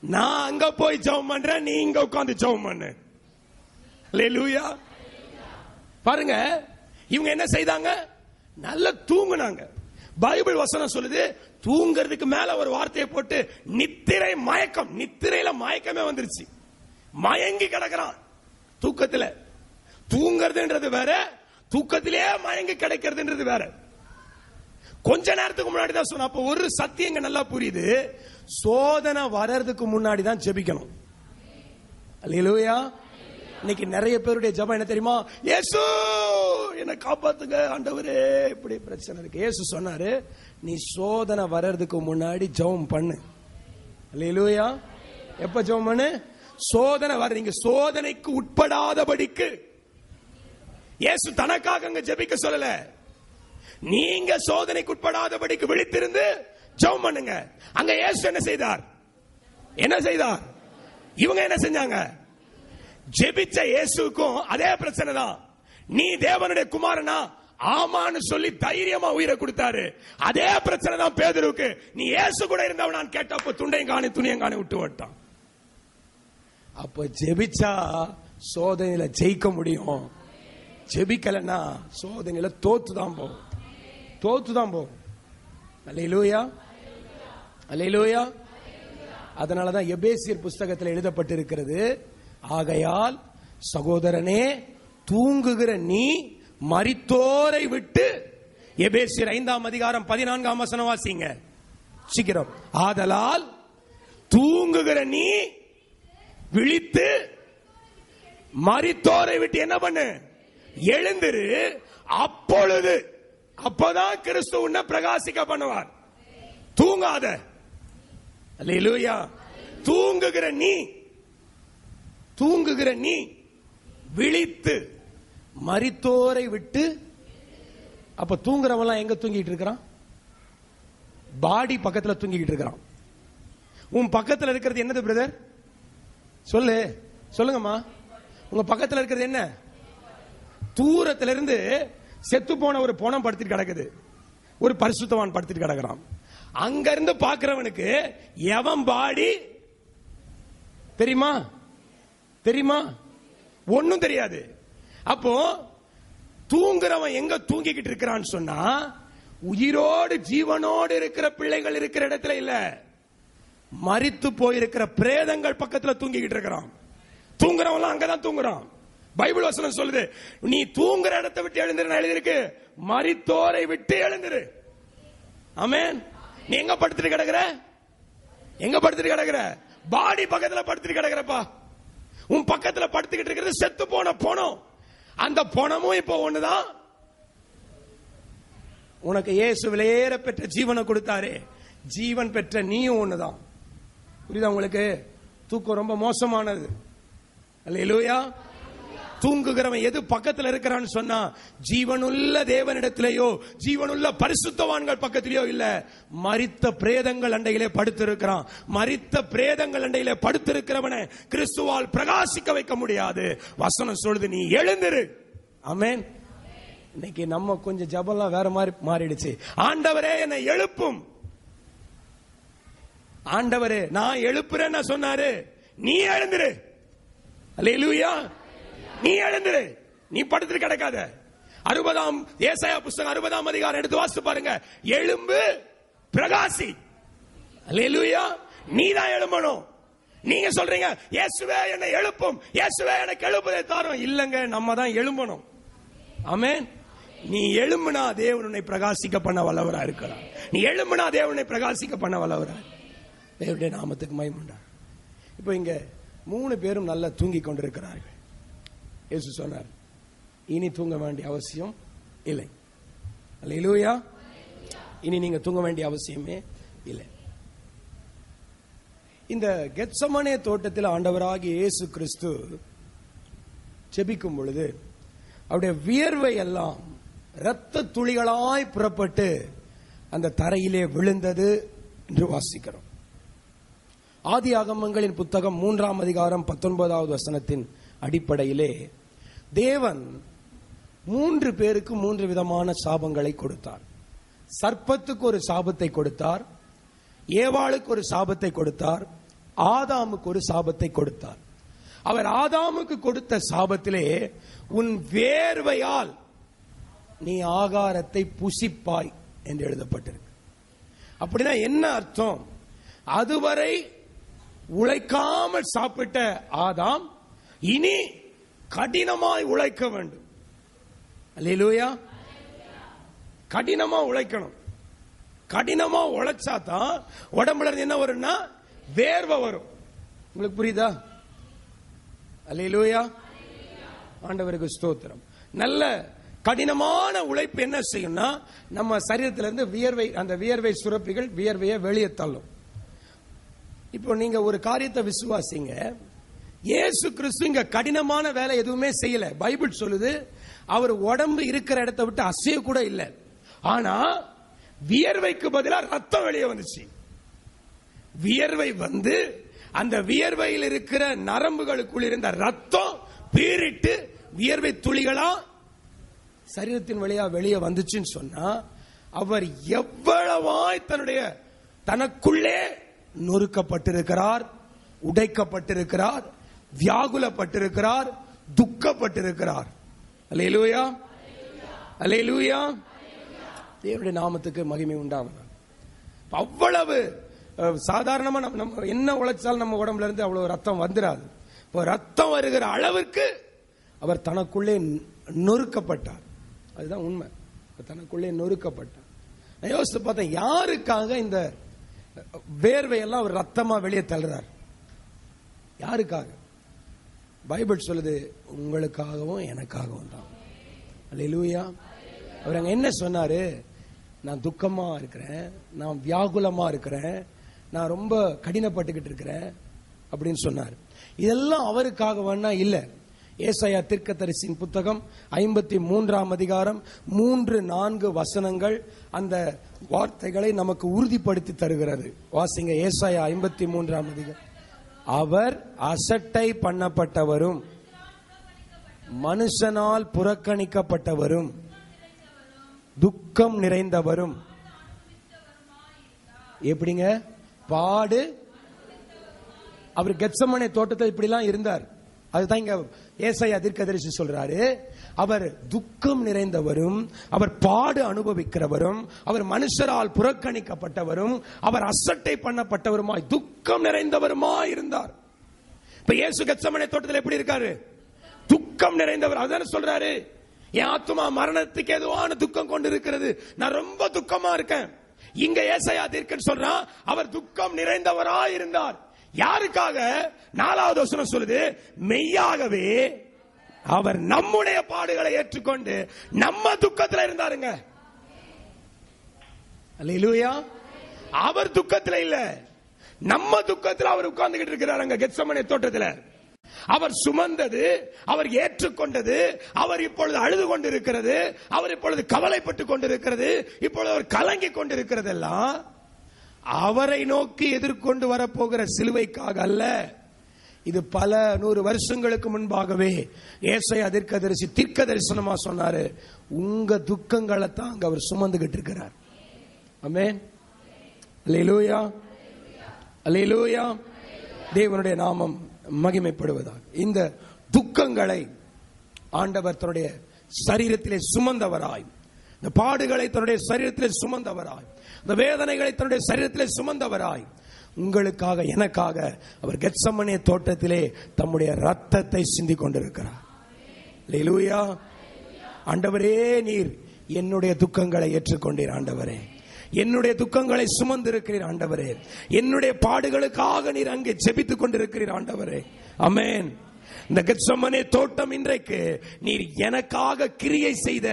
நான் அங்க போய் ஜெபம் பண்றேன், நீ இங்க உட்கார்ந்து ஜெபம் பண்ணு. அல்லேலூயா. பாருங்க இவங்க என்ன செய்தாங்க? நல்லா தூங்குனாங்க. பைபிள் வசனம் சொல்லுது, தூங்குறதுக்கு மேல ஒரு வார்த்தையை போட்டு நித்திரை மயக்கம். நித்திரையில மயக்கமே வந்துருச்சு, மயங்கி கிடக்கிறான் தூக்கத்துல. தூங்குறதுன்றது வேற, தூக்கத்திலே மயங்கி கிடைக்கிறதுன்றது வேற. கொஞ்ச நேரத்துக்கு முன்னாடி தான் சொன்ன. அப்ப ஒரு சத்தியம் நல்லா புரியுது, சோதனை வர்றதுக்கு முன்னாடி தான் ஜெபிக்கணும். அல்லேலூயா. இன்னைக்கு நிறைய பேருடைய ஜெபம் என்ன தெரியுமா? இயேசு என்ன காப்பாத்துங்க ஆண்டவரே, இப்படி பிரச்சனை இருக்கு. இயேசு சொன்னாரு, நீ சோதனை வர்றதுக்கு முன்னாடி ஜெபம் பண்ணு. அல்லேலூயா. எப்ப ஜெபம் பண்ணு? சோதனை வர, நீங்க சோதனைக்கு உட்படாதபடிக்கு. இயேசு தனக்காக அங்க ஜெபிக்க சொல்லல, நீங்க சோதனைக்கு உட்படாதபடிக்கு விழித்திருந்து ஜெபம் பண்ணுங்க. அங்க இயேசு என்ன செய்தார்? என்ன செய்தார்? இவங்க என்ன செஞ்சாங்க? ஜெபிச்ச இயேசுக்கும் அதே பிரச்சனை தான். நீ தேவனுடைய குமாரனா? ஆமான்னு சொல்லி தைரியமா உயிரை கொடுத்தாரு. அதே பிரச்சனை தான் பேதுருக்கு. நீ இயேசு கூட இருந்தவன் நான் கேட்டப்ப துண்டையும் காணி துணியும் காணி விட்டு விட்டான். அப்ப ஜெபிச்சா சோதனையில ஜெயிக்க முடியும், ஜெபிக்கலன்னா சோதனையில தோத்துதான் போகும், தோத்துதான் போகும். அல்லேலூயா. அல்லேலூயா. அதனாலதான் எபேசியர் புஸ்தகத்தில் எழுதப்பட்டிருக்கிறது, ஆகையால் சகோதரனே தூங்குகிற நீ மரித்தோரை விட்டு. எபேசியர் 5ஆம் அதிகாரம் 14ஆம் வசனம் வாசிங்க சீக்கிரம். ஆதலால் தூங்குகிற நீ விழித்து மரித்தோரை விட்டு என்ன பண்ணு? எழுந்திரு. அப்பொழுது, அப்பதான் கிறிஸ்து உன்னை பிரகாசிக்க பண்ணுவார். தூங்காத. அல்லேலூயா. தூங்குகிற நீ, தூங்குகிற நீ விழித்து மரித்தோரை விட்டு. அப்ப தூங்குறவன் எங்க தூங்கிட்டு இருக்கிறான்? பாடி பக்கத்துல தூங்கிட்டு இருக்கிறான். உன் பக்கத்துல இருக்கிறது என்னது பிரதர்? சொல்லு, சொல்லுங்கம்மா. உங்க பக்கத்துல இருக்கிறது என்ன? தூரத்துல இருந்து செத்து போன ஒரு பொணம் படுத்திட்டு கிடக்குது, ஒரு பரிசுத்தவான் படுத்திட்டு கிடக்கிறான். அங்க இருந்து பாக்குறவனுக்கு எவன் பாடி தெரியுமா? தெரியுமா? ஒன்னும் தெரியாது. அப்போ தூங்குறவன் எங்க தூங்கிக்கிட்டு இருக்கிறான்னு சொன்னா, உயிரோடு ஜீவனோடு இருக்கிற பிள்ளைகள் இருக்கிற இடத்துல இல்ல, மரித்து போயிருக்கிற பிரேதங்கள் பக்கத்துல தூங்கிக்கிட்டு இருக்கிறான். தூங்குறவன் அங்கதான் தூங்குறான். பைபிள் வசனம் சொல்லுது, நீ தூங்குற இடத்தை விட்டு எழுந்திரு எழுதிருக்கு, மரித்தோரை விட்டு எழுந்திரு. ஆமென். நீ எங்க படுத்துட்டு கிடக்குற? எங்க படுத்துட்டு கிடக்குற? பாடி பக்கத்துல படுத்துட்டு கிடக்குறப்பா. உன் பக்கத்துல படுத்துக்கிட்டு இருக்கிறது செத்து போன பொணம். அந்த பொணமும் இப்போ ஒண்ணுதான். உனக்கு இயேசு விலையேற பெற்ற ஜீவனை கொடுத்தாரே, ஜீவன் பெற்ற நீயும் ஒண்ணுதான். புரியுதா உங்களுக்கு? தூக்கம் ரொம்ப மோசமானது. அல்லேலூயா. தூங்குகிறவன் எது பக்கத்தில் இருக்கிறான்னு சொன்னா, ஜீவனுள்ள தேவனிடத்திலேயோ ஜீவனுள்ள பரிசுத்தவான்கள் பக்கத்திலேயோ இல்ல, மரித்த பிரேதங்கள் அண்டையிலே படுத்திருக்கிறான். மரித்த பிரேதங்கள் அண்டையிலே படுத்திருக்கிறவனை கிறிஸ்துவால் பிரகாசிக்க வைக்க முடியாது. வசனம் சொல்லுது, நீ எழுந்திரு. ஆமென். இன்னைக்கு நம்ம கொஞ்சம் ஜபம்லாம் வேற மாதிரி மாறிடுச்சு. ஆண்டவரே என்னை எழுப்பும். ஆண்டவரே நான் எழுப்புறேன்னு சொன்னாரு, நீ எழுந்திரு. அல்லேலூயா. நீ எழுந்திரு, நீ படுத்து கிடக்காத. 60ஆம் ஏசாயா புத்தகம் 60ஆம் அதிகாரம் எடுத்து வாசித்து பாருங்க. எழும்பு, பிரகாசி. அல்லேலூயா. நீ தான் எழும்பணும். நீங்க சொல்றீங்க இயேசுவே என்னை எழுப்பும், இயேசுவே எனக்கு எழுப்புதே தாரும். இல்லங்க, நம்ம தான் எழும்பணும். ஆமென். நீ எழும்புனா தேவன் உன்னை பிரகாசிக்க பண்ண வல்லவரா இருக்கிறார். நீ எழும்புனா தேவன் உன்னை பிரகாசிக்க பண்ண வல்லவரா. தேவனுடைய நாமத்துக்கு மகிமை உண்டாகட்டும். இப்போ இங்க 3 பேரும் நல்லா தூங்கி கொண்டிருக்கிறார்கள். இயேசு சொன்னார், இனி தூங்க வேண்டிய அவசியம் இல்லை. அல்லேலூயா. இனி நீங்க தூங்க வேண்டிய அவசியமே இல்லை. இந்த கெத்சமனே தோட்டத்தில் ஆண்டவராகிய இயேசு கிறிஸ்து ஜெபிக்கும் பொழுது அவருடைய வியர்வை எல்லாம் இரத்த துளிகளாய் புறப்பட்டு அந்த தரையிலே விழுந்தது என்று வாசிக்கிறோம். ஆதியாகமங்களின் புத்தகம் 3ஆம் அதிகாரம் 19வது வசனத்தின் அடிப்படையிலே தேவன் 3 பேருக்கு 3 விதமான சாபங்களை கொடுத்தார். சர்ப்பத்துக்கு ஒரு சாபத்தை கொடுத்தார், ஏவாளுக்கு ஒரு சாபத்தை கொடுத்தார், ஆதாமுக்கு ஒரு சாபத்தை கொடுத்தார். அவர் ஆதாமுக்கு கொடுத்த சாபத்திலே உன் வேர்வையால் நீ ஆகாரத்தை புசிப்பாய் என்று எழுதப்பட்டிருக்கு. அப்படின்னா என்ன அர்த்தம்? அதுவரை உழைக்காமல் சாப்பிட்ட ஆதாம் இனி கடினமாய் உழைக்க வேண்டும். அல்லேலூயா. கடினமா உழைக்கணும். கடினமா உழைச்சா தான் உடம்புல இருந்து என்ன வரும்னா வேர்வை வரும். உங்களுக்கு புரியுதா? அல்லேலூயா. ஆண்டவருக்கு ஸ்தோத்திரம். நல்ல கடினமான உழைப்பு என்ன செய்யும்னா நம்ம சரீரத்திலிருந்து வியர்வை, அந்த வியர்வை சுரப்பிகள் வியர்வையை வெளியே தள்ளும். இப்போ நீங்க ஒரு காரியத்தை விசுவாசிங்க. இயேசு கிறிஸ்து இங்க கடினமான வேலை எதுவுமே செய்யல. பைபிள் சொல்லுது அவர் உடம்பு இருக்கிற இடத்தை விட்டு அசைய கூட இல்லை. ஆனா வியர்வைக்கு பதிலாக ரத்தம் வெளியே வந்துச்சு. வியர்வை வந்து அந்த வியர்வையில் இருக்கிற நரம்புகளுக்குள் இருந்த ரத்தம் பீரிட்டு வியர்வை துளிகளா சரீரத்தின் வழியா வெளியே வந்துச்சுன்னு சொன்னா அவர் எவ்வளவாய் தனக்குள்ளே நொறுக்கப்பட்டிருக்கிறார், உடைக்கப்பட்டிருக்கிறார், வியாகுலப்பட்டிருக்கிறார், துக்கப்பட்டிருக்கிறார். அல்லேலூயா. அல்லேலூயா. தேவனுடைய நாமத்துக்கு மகிமை உண்டாகும். அவ்வளவு சாதாரணமா நம்ம என்ன உழைச்சாலும் நம்ம உடம்புல இருந்து அவ்வளவு ரத்தம் வந்துடாது. இப்போ ரத்தம் வருகிற அளவுக்கு அவர் தனக்குள்ளே நொறுக்கப்பட்டார். அதுதான் உண்மை. தனக்குள்ளே நொறுக்கப்பட்டார். நான் யோசித்து பார்த்தேன், யாருக்காக இந்த வேர்வையெல்லாம் அவர் ரத்தமா வெளியே தள்ளுறார்? யாருக்காக? பைபிள் சொல்லுது உங்களுக்காகவும் எனக்காகவும் தான். அல்லேலூயா. அவர் அங்க என்ன சொன்னாரு? நான் துக்கமா இருக்கிறேன், நான் வியாகுலமா இருக்கிறேன், நான் ரொம்ப கடினப்பட்டுக்கிட்டு இருக்கிறேன் அப்படின்னு சொன்னார். இதெல்லாம் அவருக்காக வேணா இல்ல. ஏசாயா தீர்க்கதரிசியின் புத்தகம் 53ஆம் அதிகாரம் 3-4 வசனங்கள் அந்த வார்த்தைகளை நமக்கு உறுதிப்படுத்தி தருகிறது. வாசிங்க. ஏசாயா 53ஆம் அதிகாரம். அவர் அசட்டை பண்ணப்பட்டவரும் மனுஷனால் புறக்கணிக்கப்பட்டவரும் துக்கம் நிறைந்தவரும். எப்படிங்க? பாடு. அவர் கெத்சமனே தோட்டத்தில் இப்படிலாம் இருந்தார். அதுதான் இங்க ஏசாயா தீர்க்கதரிசி சொல்றாரு. அவர் துக்கம் நிறைந்தவரும், அவர் பாடு அனுபவிக்கிறவரும், அவர் மனுஷரால் புறக்கணிக்கப்பட்டவரும், அவர் அசட்டை பண்ணப்பட்டவருமாய் துக்கம் நிறைந்தவருமாய் இருந்தார். இப்ப இயேசு கெத்சமனே தோட்டத்தில் எப்படி இருக்காரு? துக்கம் நிறைந்தவர். அதுதானே சொல்றாரு, என் ஆத்துமா மரணத்துக்கு எதுவான துக்கம் கொண்டு இருக்கிறது, நான் ரொம்ப துக்கமா இருக்கேன். இங்க ஏசாயா தீர்க்கன் சொல்றான், அவர் துக்கம் நிறைந்தவராய் இருந்தார். யாருக்காக? 4வது வசனம் சொல்லுது, மெய்யாகவே அவர் நம்முடைய பாடுகளை ஏற்றுக்கொண்டு நம்ம துக்கத்தில் இருந்தாருங்க. அல்லேலூயா. அவர் துக்கத்தில் இல்ல, நம்ம துக்கத்தில் அவர் உட்கார்ந்துகிட்டு இருக்கிறாருங்க கெத்சமனே தோட்டத்தில். அவர் சுமந்தது, அவர் ஏற்றுக்கொண்டது, அவர் இப்பொழுது அழுது கொண்டிருக்கிறது, அவர் இப்பொழுது கவலைப்பட்டு கொண்டிருக்கிறது, இப்பொழுது அவர் கலங்கி கொண்டிருக்கிறது எல்லாம் அவரை நோக்கி எதிர்கொண்டு வரப்போகிற சிலுவைக்காக அல்ல. இது பல 100 வருஷங்களுக்கு முன்பாகவே ஏசாயா தீர்க்கதரிசி தீர்க்க தரிசனமா சொன்னாரு. உங்க துக்கங்களை தான் அங்க அவர் சுமந்துகிட்டு இருக்கிறார். ஆமென். அல்லேலூயா. அல்லேலூயா. தேவனுடைய நாமம் மகிமைப்படுவதாக. இந்த துக்கங்களை ஆண்டவர் தன்னுடைய சரீரத்திலே சுமந்தவராய், இந்த பாடுகளை தன்னுடைய சரீரத்திலே சுமந்தவராய், இந்த வேதனைகளை தன்னுடைய சரீரத்திலே சுமந்தவராய் உங்களுக்காக எனக்காக அவர் கெத்சமனே தோட்டத்திலே தம்முடைய ரத்தத்தை சிந்திக் கொண்டிருக்கிறார். அல்லேலூயா. ஆண்டவரே, நீர் என்னுடைய துக்கங்களை ஏற்றுக்கொண்டீர். ஆண்டவரே, என்னுடைய துக்கங்களை சுமந்திருக்கிறீர். ஆண்டவரே, என்னுடைய பாடுகளுக்காக நீர் அங்கே ஜெபித்துக் கொண்டிருக்கிறீர். ஆண்டவரே, ஆமென். இந்த கெத்செமனே தோட்டம் இன்றைக்கு நீர் எனக்காக கிரியை செய்த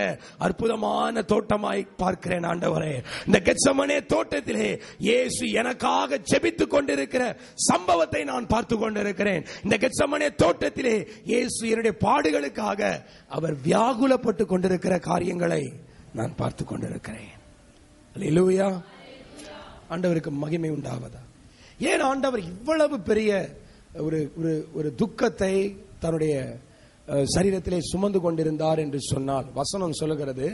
அற்புதமான தோட்டமாய் பார்க்கிறேன் ஆண்டவரே. இந்த கெத்செமனே தோட்டத்திலே இயேசு எனக்காக ஜெபித்துக் கொண்டிருக்கிற சம்பவத்தை நான் பார்த்து கொண்டிருக்கிறேன். இந்த கெத்செமனே தோட்டத்திலே இயேசு என்னுடைய பாடுகளுக்காக அவர் வியாகுலப்பட்டு கொண்டிருக்கிற காரியங்களை நான் பார்த்து கொண்டிருக்கிறேன். அல்லேலூயா. ஆண்டவருக்கு மகிமை உண்டாவதா. ஏன் ஆண்டவர் இவ்வளவு பெரிய ஒரு துக்கத்தை தன்னுடைய சரீரத்திலே சுமந்து கொண்டிருந்தார் என்று சொன்னால், வசனம் சொல்லுகிறது,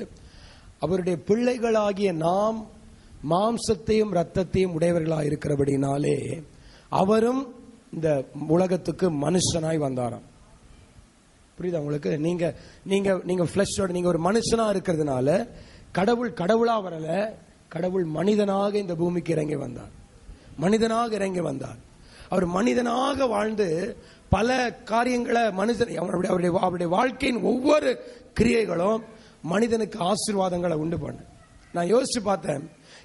அவருடைய பிள்ளைகளாகிய நாம் மாம்சத்தையும் இரத்தத்தையும் உடையவர்களாக இருக்கிறபடினாலே அவரும் இந்த உலகத்துக்கு மனுஷனாய் வந்தாராம். புரியுதா உங்களுக்கு? நீங்க ஃபிளஷோட நீங்க ஒரு மனுஷனா இருக்கிறதுனால கடவுளா வரல, கடவுள் மனிதனாக இந்த பூமிக்கு இறங்கி வந்தார். மனிதனாக இறங்கி வந்தார். அவர் மனிதனாக வாழ்ந்து பல காரியங்களை அவருடைய வாழ்க்கையின் ஒவ்வொரு கிரியைகளும் மனிதனுக்கு ஆசீர்வாதங்களை உண்டு பண்ண. நான் யோசிச்சு பார்த்தேன்,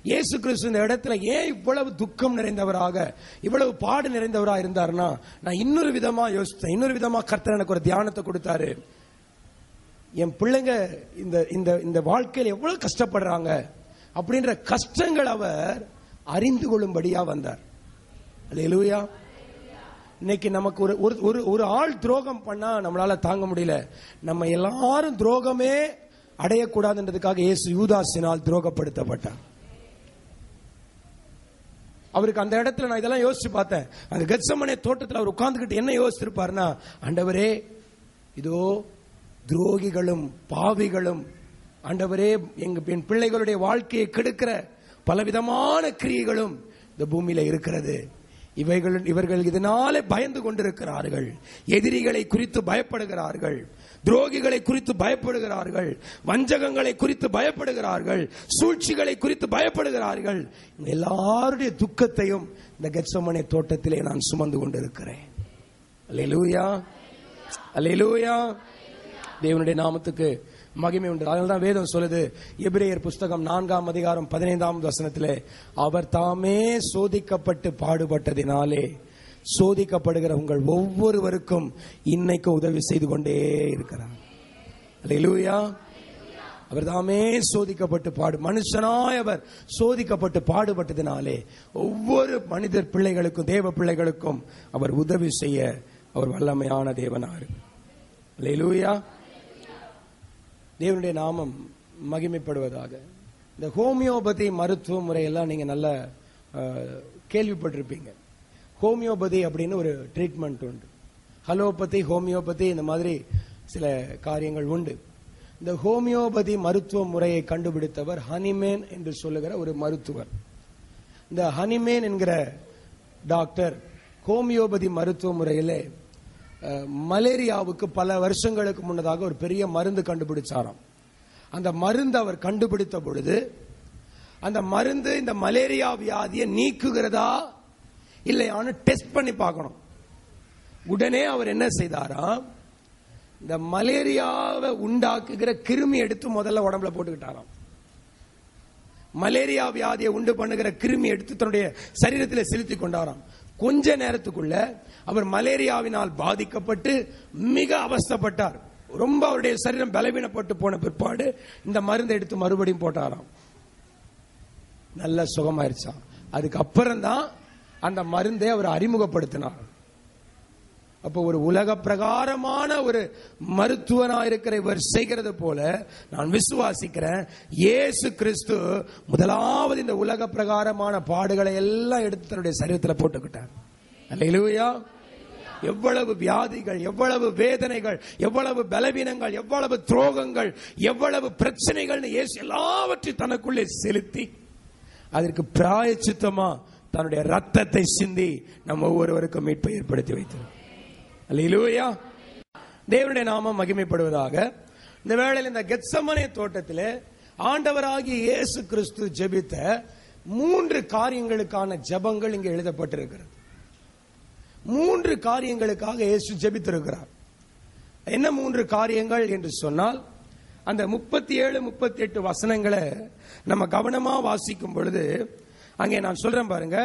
இயேசு கிறிஸ்து இந்த இடத்துல ஏன் இவ்வளவு துக்கம் நிறைந்தவராக, இவ்வளவு பாடு நிறைந்தவராக இருந்தார்னா, நான் இன்னொரு விதமா யோசித்தேன். இன்னொரு விதமா கர்த்தர் எனக்கு ஒரு தியானத்தை கொடுத்தாரு. என் பிள்ளைங்க இந்த வாழ்க்கையில் எவ்வளவு கஷ்டப்படுறாங்க அப்படின்ற கஷ்டங்கள் அவர் அறிந்து கொள்ளும்படியா வந்தார். அல்லேலூயா. இன்னைக்கு நமக்கு ஒரு ஆள் துரோகம் பண்ணா நம்மளால தாங்க முடியல. நம்ம எல்லாரும் துரோகமே அடையக்கூடாதுன்றதுக்காக இயேசு யூதாசினால் துரோகப்படுத்தப்பட்டார். அவருக்கு அந்த இடத்துல நான் இதெல்லாம் யோசிச்சு பார்த்தேன். அந்த கெத்செமனே தோட்டத்தில் அவர் உட்கார்ந்துகிட்டு என்ன யோசிச்சிருப்பாருன்னா, ஆண்டவரே இதோ துரோகிகளும் பாவிகளும் ஆண்டவரே என் பிள்ளைகளுடைய வாழ்க்கையை கெடுக்கிற பலவிதமான கிரியைகளும் இந்த பூமியில இருக்கிறது. இவர்கள் இதனாலே பயந்து கொண்டிருக்கிறார்கள். எதிரிகளை குறித்து பயப்படுகிறார்கள், துரோகிகளை குறித்து பயப்படுகிறார்கள், வஞ்சகங்களை குறித்து பயப்படுகிறார்கள், சூழ்ச்சிகளை குறித்து பயப்படுகிறார்கள். எல்லாருடைய துக்கத்தையும் இந்த கெத்செமனே தோட்டத்திலே நான் சுமந்து கொண்டிருக்கிறேன். அல்லேலூயா, அல்லேலூயா. தேவனுடைய நாமத்துக்கு மகிமை உண்டு. அதனால்தான் வேதம் சொல்லுது, எபிரேயர் புஸ்தகம் 4:15 அவர் தாமே சோதிக்கப்பட்டு பாடுபட்டதினாலே சோதிக்கப்படுகிற உங்கள் ஒவ்வொருவருக்கும் இன்னைக்கு உதவி செய்து கொண்டே இருக்கிறார். அல்லேலூயா. அவர் தாமே சோதிக்கப்பட்டு மனுஷனாய் அவர் சோதிக்கப்பட்டு பாடுபட்டதினாலே ஒவ்வொரு மனிதர் பிள்ளைகளுக்கும் தேவ பிள்ளைகளுக்கும் அவர் உதவி செய்ய அவர் வல்லமையான தேவனார். அல்லேலூயா. தேவனுடைய நாமம் மகிமைப்படுவதாக. இந்த ஹோமியோபதி மருத்துவ முறையெல்லாம் நீங்க நல்ல கேள்விப்பட்டிருப்பீங்க. ஹோமியோபதி அப்படின்னு ஒரு ட்ரீட்மெண்ட் உண்டு. அலோபதி, ஹோமியோபதி, இந்த மாதிரி சில காரியங்கள் உண்டு. இந்த ஹோமியோபதி மருத்துவ முறையை கண்டுபிடித்தவர் ஹனிமேன் என்று சொல்லுகிற ஒரு மருத்துவர். இந்த ஹனிமேன் என்கிற டாக்டர் ஹோமியோபதி மருத்துவ முறையிலே மலேரியாவுக்கு பல வருஷங்களுக்கு முன்னதாக ஒரு பெரிய மருந்து கண்டுபிடிச்சாராம். அந்த மருந்து அவர் கண்டுபிடித்த பொழுது அந்த மருந்து இந்த மலேரியா வியாதியை நீக்குகிறதா இல்லையான்னு டெஸ்ட் பண்ணி பார்க்கணும். உடனே அவர் என்ன செய்தாராம், இந்த மலேரியாவை உண்டாக்குகிற கிருமி எடுத்து முதல்ல உடம்புல போட்டுக்கிட்டாராம். மலேரியா வியாதியை உண்டு பண்ணுகிற கிருமி எடுத்து தன்னுடைய சரீரத்தில் செலுத்தி கொண்டாராம். கொஞ்ச நேரத்துக்குள்ள அவர் மலேரியாவினால் பாதிக்கப்பட்டு மிக அவஸ்தைப்பட்டார். ரொம்ப அவருடைய சரீரம் பலவீனப்பட்டு போன பிற்பாடு இந்த மருந்தை எடுத்து மறுபடியும் போட்டாராம். நல்ல சுகமாயிருச்சான். அதுக்கப்புறம் தான் அந்த மருந்தை அவர் அறிமுகப்படுத்தினார். அப்போ ஒரு உலக பிரகாரமான ஒரு மருத்துவனாயிருக்கிற இவர் செய்கிறது போல நான் விசுவாசிக்கிறேன், இயேசு கிறிஸ்து முதலாவது இந்த உலக பிரகாரமான பாடுகளை எல்லாம் எடுத்து தன்னுடைய சரீரத்தில் போட்டுக்கிட்டார். அல்லேலூயா. எவ்வளவு வியாதிகள், எவ்வளவு வேதனைகள், எவ்வளவு பலவீனங்கள், எவ்வளவு துரோகங்கள், எவ்வளவு பிரச்சனைகள் இயேசு எல்லாவற்றையும் தனக்குள்ளே செலுத்தி அதற்கு பிராயச்சித்தமா தன்னுடைய ரத்தத்தை சிந்தி நம்ம ஒவ்வொருவருக்கும் மீட்பை ஏற்படுத்தி வைத்தார். அல்லேலூயா. தேவனுடைய நாமம் மகிமைப்படுவதாக. இந்த வேளையில் இந்த கெத்செமனே தோட்டத்தில் ஆண்டவராகிய இயேசு கிறிஸ்து ஜெபித்த 3 காரியங்களுக்கான ஜெபங்கள் இங்கே எழுதப்பட்டிருக்கிறது. 3 காரியங்களுக்காக இயேசு ஜெபித்திருக்கிறார். என்ன 3 காரியங்கள் என்று சொன்னால், அந்த 37, 38 வசனங்களை நம்ம கவனமா வாசிக்கும் பொழுது அங்கே நான் சொல்றேன் பாருங்க.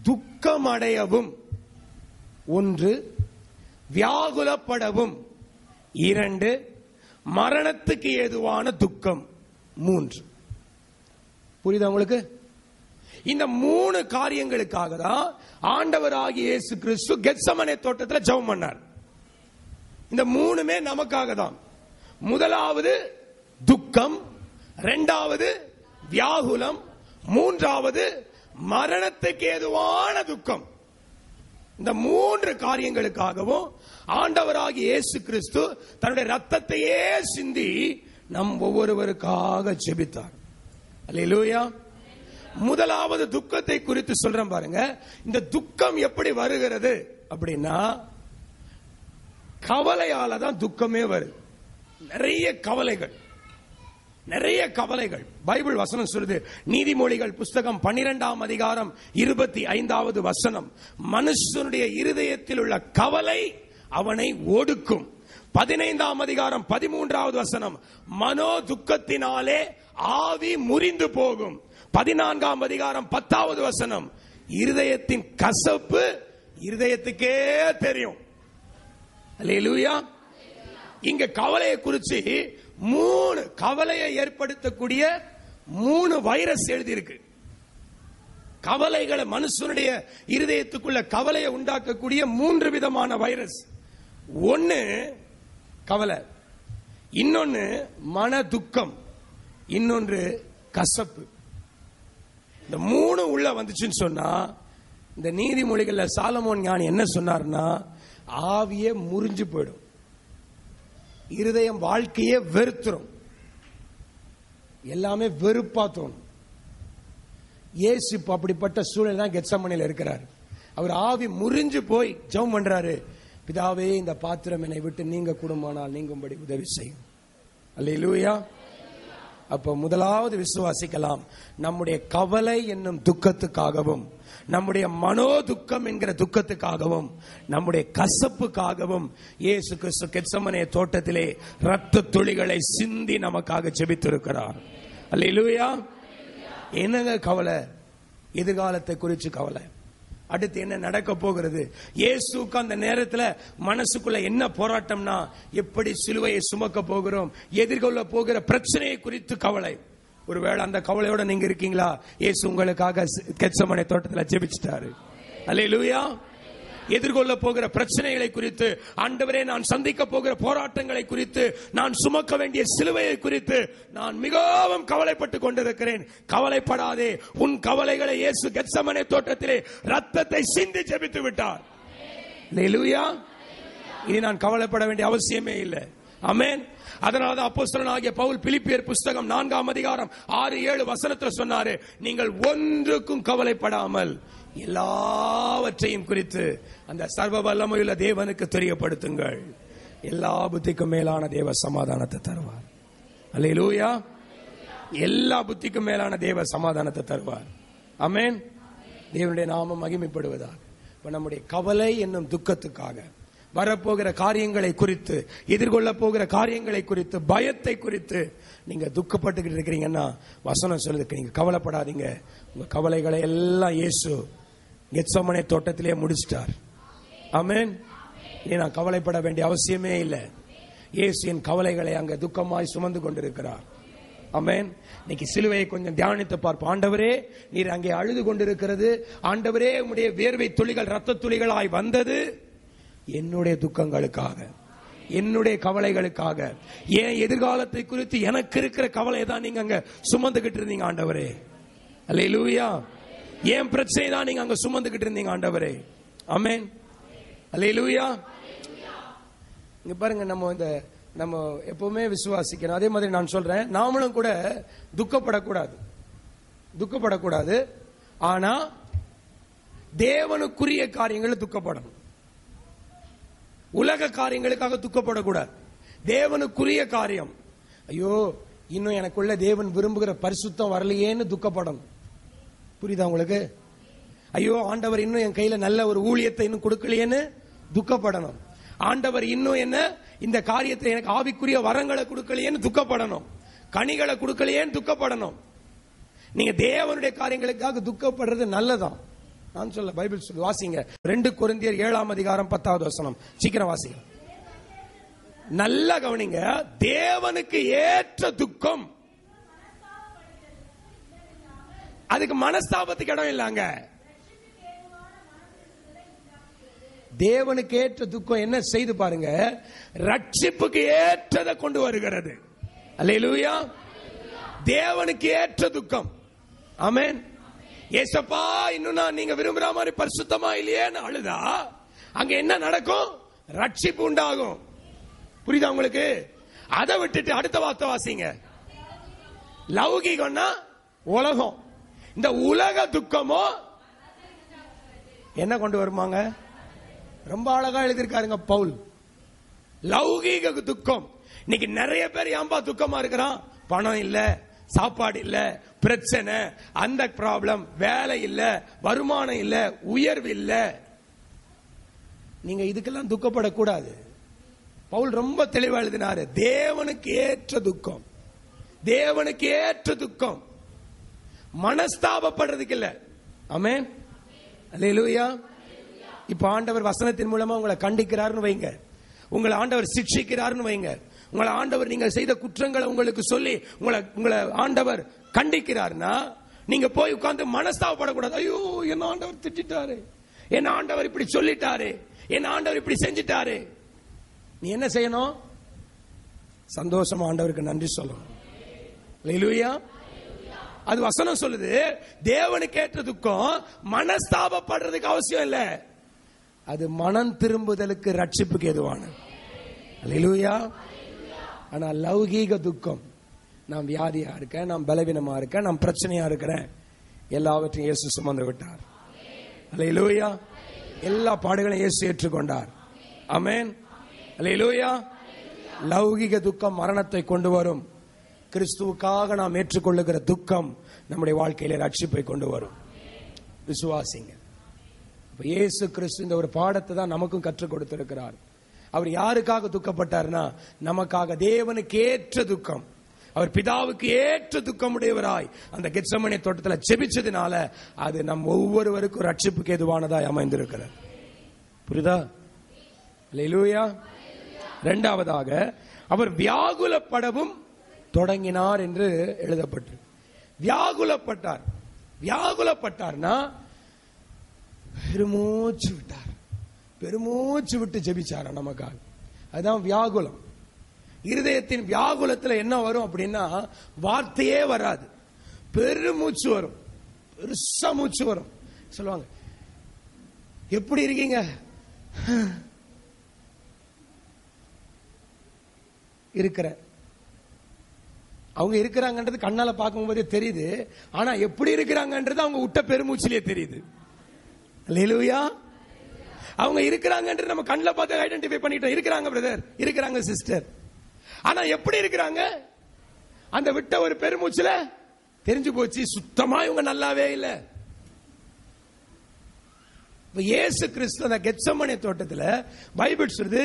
துக்கம் அடையவும் 1, வியாகுலப்படவும் 2, மரணத்துக்கு ஏதுவான துக்கம் 3. புரியுதா உங்களுக்கு? இந்த 3 காரியங்களுக்காக தான் ஆண்டவராகிய இயேசு கிறிஸ்து கெத்சமனே தோட்டத்தில் ஜெபம் பண்ணார். இந்த 3மே நமக்காக தான். முதலாவது துக்கம், 2வது வியாகுலம், 3வது மரணத்துக்கு ஏதுவான துக்கம். இந்த 3 காரியங்களுக்காகவும் ஆண்டவராகிய இயேசு கிறிஸ்து தன்னுடைய ரத்தத்தையே சிந்தி நம் ஒவ்வொருவருக்காக ஜெபித்தார். அல்லேலூயா. முதலாவது துக்கத்தை குறித்து சொல்றேன் பாருங்க. இந்த துக்கம் எப்படி வருகிறது அப்படின்னா, கவலையால தான் துக்கமே வருது. நிறைய கவலைகள். பைபிள் வசனம் சொல்லுது, நீதிமொழிகள் புஸ்தகம் 12ஆம் அதிகாரம் 25வது வசனம், மனுஷனுடைய இருதயத்தில் உள்ள கவலை அவனை ஒடுக்கும். 15ஆம் அதிகாரம் 13வது வசனம், மனோ துக்கத்தினாலே ஆவி முறிந்து போகும். 14ஆம் அதிகாரம் 10வது வசனம், இருதயத்தின் கசப்பு இருதயத்துக்கே தெரியும். அல்லேலூயா. இங்க கவலையை குறித்து 3 கவலையை ஏற்படுத்தக்கூடிய 3 வைரஸ் எழுதி இருக்கு. கவலைகளை, மனுஷனுடைய இருதயத்துக்குள்ள கவலையை உண்டாக்கக்கூடிய 3 விதமான வைரஸ். 1 கவலை, இன்னொன்னு மன துக்கம், இன்னொன்று கசப்பு. இந்த 3 உள்ள வந்துச்சுன்னு சொன்னா, இந்த நீதிமொழிகள்ல சாலமோன் ஞானி என்ன சொன்னார்னா, ஆவியே முறிஞ்சு போயிடும், இருதயம் வாழ்க்கையே வெறுத்துரும், எல்லாமே வெறுப்பா தோணும். இயேசு இப்ப அப்படிப்பட்ட சூழ்நிலை தான் கெத்சமனேல இருக்கிறார். அவர் ஆவி முறிஞ்சு போய் ஜெபம் பண்றாரு, பிதாவே இந்த பாத்திரம் என்னை விட்டு நீங்க கூடுமானால் நீங்கும்படி உதவி செய்யும். அல்லேலூயா. அப்ப முதலாவது விசுவாசிக்கலாம், நம்முடைய கவலை என்னும் துக்கத்துக்காகவும், நம்முடைய மனோ துக்கம் என்கிற துக்கத்துக்காகவும், நம்முடைய கசப்புக்காகவும் இயேசு கிறிஸ்து கெத்சமனே தோட்டத்திலே ரத்த துளிகளை சிந்தி நமக்காக ஜெபித்திருக்கிறார். அல்லேலூயா. என்னங்க கவலை? எதிர்காலத்தை குறித்து கவலை. அடுத்து என்ன நடக்க போகிறது? இயேசுக்கு அந்த நேரத்தில் மனசுக்குள்ள என்ன போராட்டம்னா, எப்படி சிலுவையை சுமக்க போகிறோம், எதிர்கொள்ள போகிற பிரச்சனையை குறித்து கவலை. ஒருவேளை அந்த கவலையோட நீங்க இருக்கீங்களா? இயேசு உங்களுக்காக கெத்சமனே தோட்டத்தில் ஜெபிச்சிட்டாரு. அல்லேலூயா. எதிர்கொள்ள போகிற பிரச்சனைகளை குறித்து, ஆண்டவரே நான் சந்திக்க போகிற போராட்டங்களை குறித்து, நான் சுமக்க வேண்டிய சிலுவையை குறித்து நான் மிகவும் கவலைப்பட்டுக் கொண்டிருக்கிறேன். கவலைப்படாதே, உன் கவலைகளை இயேசு கெத்சமனே தோட்டத்திலே ரத்தத்தை சிந்தி ஜெபித்து விட்டார். அல்லேலூயா. இனி நான் கவலைப்பட வேண்டிய அவசியமே இல்லை. ஆமென். அதனால அப்போஸ்தலனாகிய பவுல் பிலிப்பியர் புஸ்தகம் 4ஆம் அதிகாரம் 6-7 வசனத்தில் சொன்னாரு, நீங்கள் ஒன்றுக்கும் கவலைப்படாமல் எல்லாவற்றையும் குறித்து அந்த சர்வ வல்லமையுள்ள தேவனுக்கு தெரியப்படுத்துங்கள், எல்லா புத்திக்கும் மேலான தேவ சமாதானத்தை தருவார். அல்லேலூயா. எல்லா புத்திக்கும் மேலான தேவ சமாதானத்தை தருவார். ஆமென். தேவனுடைய நாமம் மகிமைப்படுவதாக. இப்ப நம்முடைய கவலை என்னும் துக்கத்துக்காக, வரப்போகிற காரியங்களை குறித்து, எதிர்கொள்ள போகிற காரியங்களை குறித்து, பயத்தை குறித்து நீங்க துக்கப்பட்டுக்கிட்டு இருக்கிறீங்கன்னா, வசனம் சொல்லுது, நீங்க கவலைப்படாதீங்க. உங்க கவலைகளை எல்லாம் இயேசு கெத்சமனே தோட்டத்திலே முடிச்சிட்டார். ஆமென். இனி நான் கவலைப்பட வேண்டிய அவசியமே இல்லை. இயேசு என் கவலைகளை அங்க துக்கமாய் சுமந்து கொண்டிருக்கிறார். ஆமென். இன்னைக்கு சிலுவையை கொஞ்சம் தியானித்து பார்ப்போம். ஆண்டவரே, நீர் அங்கே அழுது கொண்டிருக்கிறது. ஆண்டவரே, உம்முடைய வேர்வை துளிகள் ரத்த துளிகளாய் வந்தது என்னுடைய துக்கங்களுக்காக, என்னுடைய கவலைகளுக்காக. ஏன் எதிர்காலத்தை குறித்து எனக்கு இருக்கிற கவலை தான் நீங்க அங்க சுமந்துகிட்டு இருந்தீங்க ஆண்டவரே. அல்லேலூயா. ஏன் பிரச்சனை தான் நீங்க அங்க சுமந்துகிட்டு இருந்தீங்க ஆண்டவரே. ஆமென். அல்லேலூயா. இங்க பாருங்க, நம்ம எப்பவுமே விசுவாசிக்கணும். அதே மாதிரி நான் சொல்றேன், நாமளும் கூட துக்கப்படக்கூடாது. ஆனா தேவனுக்குரிய காரியங்கள் துக்கப்படணும். உலக காரியங்களுக்காக துக்கப்படக்கூடாது. தேவனுக்குரிய காரியம், ஐயோ இன்னும் எனக்குள்ள தேவன் விரும்புகிற பரிசுத்தம் வரலையேன்னு துக்கப்படணும். புரியுதா உங்களுக்கு? ஐயோ ஆண்டவர் இன்னும் என் கையில நல்ல ஒரு ஊழியத்தை இன்னும் கொடுக்கலையேன்னு துக்கப்படணும். ஆண்டவர் இன்னும் என்ன இந்த காரியத்தை எனக்கு ஆவிக்குரிய வரங்களை கொடுக்கலையேன்னு துக்கப்படணும். கனிகளை கொடுக்கலையேன்னு துக்கப்படணும். நீங்க தேவனுடைய காரியங்களுக்காக துக்கப்படுறது நல்லதான். நான் சொல்ல, பைபிள் சொல்லு, வாசிங்க. 2 கொரிந்தியர் 7ஆம் அதிகாரம் 10வது வசனம். சீக்கிரம் வாசிங்க. நல்லா கவனிங்க. தேவனுக்கு ஏற்ற துக்கம், அதுக்கு மனஸ்தாபத்துக்கு இடம் இல்லங்க. தேவனுக்கு ஏற்ற துக்கம் என்ன செய்து பாருங்க, ரட்சிப்புக்கு ஏற்றதை கொண்டு வருகிறது. அல்லேலூயா. தேவனுக்கு ஏற்ற துக்கம். ஆமென். ஏசப்பா இன்னும் நான் நீங்க விரும்புற மாதிரி பரிசுத்தமா இல்லையேன்னு அழுதா அங்க என்ன நடக்கும்? ரட்சிப்பு உண்டாகும். புரியுதா உங்களுக்கு? அதை விட்டுட்டு அடுத்த வார்த்தை வாசிங்க. லௌகிகம்னா உலகம். இந்த உலக துக்கமோ என்ன கொண்டு வருமாங்க? ரொம்ப அழகா எழுதியிருக்காருங்க பவுல். லௌகீக துக்கம். இன்னைக்கு நிறைய பேர் ஏன்பா துக்கமா இருக்கிறான்? பணம் இல்ல, சாப்பாடு இல்ல, பிரச்சனை, அந்த ப்ராப்ளம், வேலை இல்ல, வருமானம் இல்ல, உயர்வு இல்ல. நீங்க இதுக்கெல்லாம் துக்கப்படக்கூடாது. பவுல் ரொம்ப தெளிவா எழுதினாரு. தேவனுக்கு ஏற்ற துக்கம், தேவனுக்கு ஏற்ற துக்கம். மனஸ்தாபப்படுறதுக்கு இல்ல. ஆமென். அல்லேலூயா. இப்ப ஆண்டவர் வசனத்தின் மூலமா உங்களை கண்டிக்கிறாருன்னு வைங்க, உங்களை ஆண்டவர் சிக்ஷிக்கிறாருன்னு வைங்க, உங்களை ஆண்டவர் நீங்கள் செய்த குற்றங்களை உங்களுக்கு சொல்லி உங்களை ஆண்டவர் கண்டிக்கிறார்னா நீங்க போய் உட்கார்ந்து மனஸ்தாபப்படக்கூடாது. ஐயோ என்ன ஆண்டவர் திட்டாரு, என்ன ஆண்டவர் இப்படி சொல்லிட்டாரு, என்ன ஆண்டவர் இப்படி செஞ்சிட்டாரு. நீ என்ன செய்யணும்? சந்தோஷமா ஆண்டவருக்கு நன்றி சொல்லணும். அல்லேலூயா. அது வசனம் சொல்லுது. தேவனுக்கு ஏற்ற துக்கம் மனஸ்தாபப்படுறதுக்கு அவசியம் இல்ல, அது மனம் திரும்புதலுக்கு ரட்சிப்புக்கு ஏதுவான. அல்லேலூயா. ஆனா லௌகீக துக்கம், நான் வியாதியா இருக்கேன், நான் பலவீனமா இருக்கேன், நான் பிரச்சனையா இருக்கிறேன், எல்லாவற்றையும் இயேசு சுமந்து விட்டார். அல்லேலூயா. எல்லா பாடுகளையும் இயேசு ஏற்றுக்கொண்டார். ஆமென். அல்லேலூயா. லௌகீக துக்கம் மரணத்தை கொண்டு வரும். கிறிஸ்துவுக்காக நாம் ஏற்றுக்கொள்ளுகிற துக்கம் நம்முடைய வாழ்க்கையில ரட்சிப்பை கொண்டு வரும். விசுவாசிங்க. இயேசு கிறிஸ்து இந்த ஒரு பாடத்தை தான் நமக்கும் கற்றுக் கொடுத்திருக்கிறார். அவர் யாருக்காக துக்கப்பட்டார்னா நமக்காக. தேவனுக்கு ஏற்ற துக்கம், அவர் பிதாவுக்கு ஏற்ற துக்கம் உடையவராய் அந்த கெத்செமனே தோட்டத்தில் ஜெபிச்சதுனால அது நம் ஒவ்வொருவருக்கும் ரட்சிப்புக்கு ஏதுவானதாய் அமைந்திருக்கிறது. புரியுதா? அல்லேலூயா. இரண்டாவதாக அவர் வியாகுலப்படவும் தொடங்கினார் என்று எழுதப்பட்டு. வியாகுலப்பட்டார். வியாகுலப்பட்டார்னா பெருமூச்சு விட்டார், பெருமூச்சு விட்டு ஜெபிச்சார் நமக்காக. அதுதான் வியாகுலம். இருதயத்தின் வியாகுலத்தில் என்ன வரும் அப்படின்னா வார்த்தையே வராது, பெருமூச்சு வரும், பெருசா மூச்சு வரும். சொல்லுவாங்க, எப்படி இருக்கீங்க? இருக்கிற அவங்க இருக்கிறாங்கன்றது கண்ணால பார்க்கும் போதே தெரியுது. ஆனா எப்படி இருக்கிறாங்கன்றது அவங்க விட்ட பெருமூச்சிலேயே தெரியுது. அல்லேலூயா. அவங்க இருக்கிறாங்கன்றது நம்ம கண்ணில் பார்த்து ஐடென்டிஃபை பண்ணிட்டோம். இருக்கிறாங்க பிரதர், இருக்கிறாங்க சிஸ்டர். ஆனா எப்படி இருக்கிறாங்க அந்த விட்ட ஒரு பெருமூச்சுல தெரிஞ்சு போச்சு. சுத்தமா இவங்க நல்லாவே இல்லை. இயேசு கிறிஸ்து அந்த கெத்செமனே தோட்டத்தில் பைபிள் சொல்லுது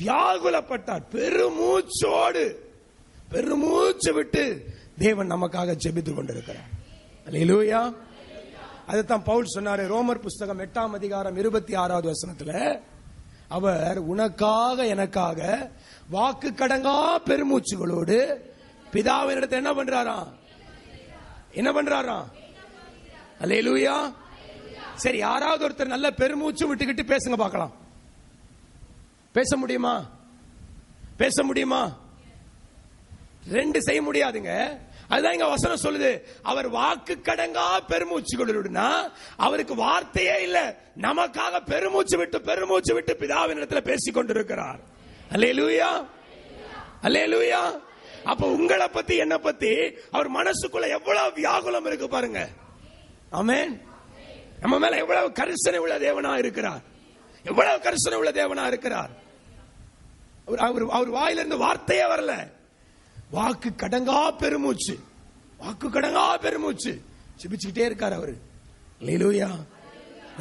வியாகுலப்பட்டார். பெருமூச்சோடு, பெருமூச்சு விட்டு தேவன் நமக்காக ஜெபித்துக் கொண்டிருக்கிறார். அல்லேலூயா. அதுதான் பவுல் சொன்னாரு ரோமர் புஸ்தகம் 8ஆம் அதிகாரம் 26வது வசனத்துல, அவர் உனக்காக எனக்காக வாக்கு கடங்கா பெருமூச்சுகளோடு பிதாவினிடத்தில் என்ன பண்றாராம்? என்ன பண்றாராம்? அல்லேலூயா. சரி, யாராவது ஒருத்தர் நல்ல பெருமூச்சு விட்டுக்கிட்டு பேசுங்க பார்க்கலாம். பேச முடியுமா? பேச முடியுமா? ரெண்டு செய்ய முடியாதுங்க. அதுதான் இங்க வசனம் சொல்லுது. அவர் வாக்கு கடங்கா பெருமூச்சுகளுடனா அவருக்கு வார்த்தையே இல்ல, நமக்காக பெருமூச்சு விட்டு பெருமூச்சு விட்டு பிதாவினிடத்தில் பேசிக் கொண்டிருக்கிறார். அல்லேலூயா. அல்லேலூயா. அப்ப உங்களை பத்தி என்ன பத்தி அவர் மனசுக்குள்ள எவ்வளவு வியாகுலம் இருக்கு பாருங்க. ஆமென். நம்ம மேல எவ்வளவு கரிசனை உள்ள தேவனா இருக்கிறார், எவ்வளவு கரிசனை உள்ள தேவனா இருக்கிறார். அவர் வாயிலிருந்து வார்த்தையே வரல, வாக்கு கடங்கா பெருமூச்சு, வாக்கு கடங்கா பெருமூச்சு ஜெபிச்சுக்கிட்டே இருக்காரு அவரு. அல்லேலூயா.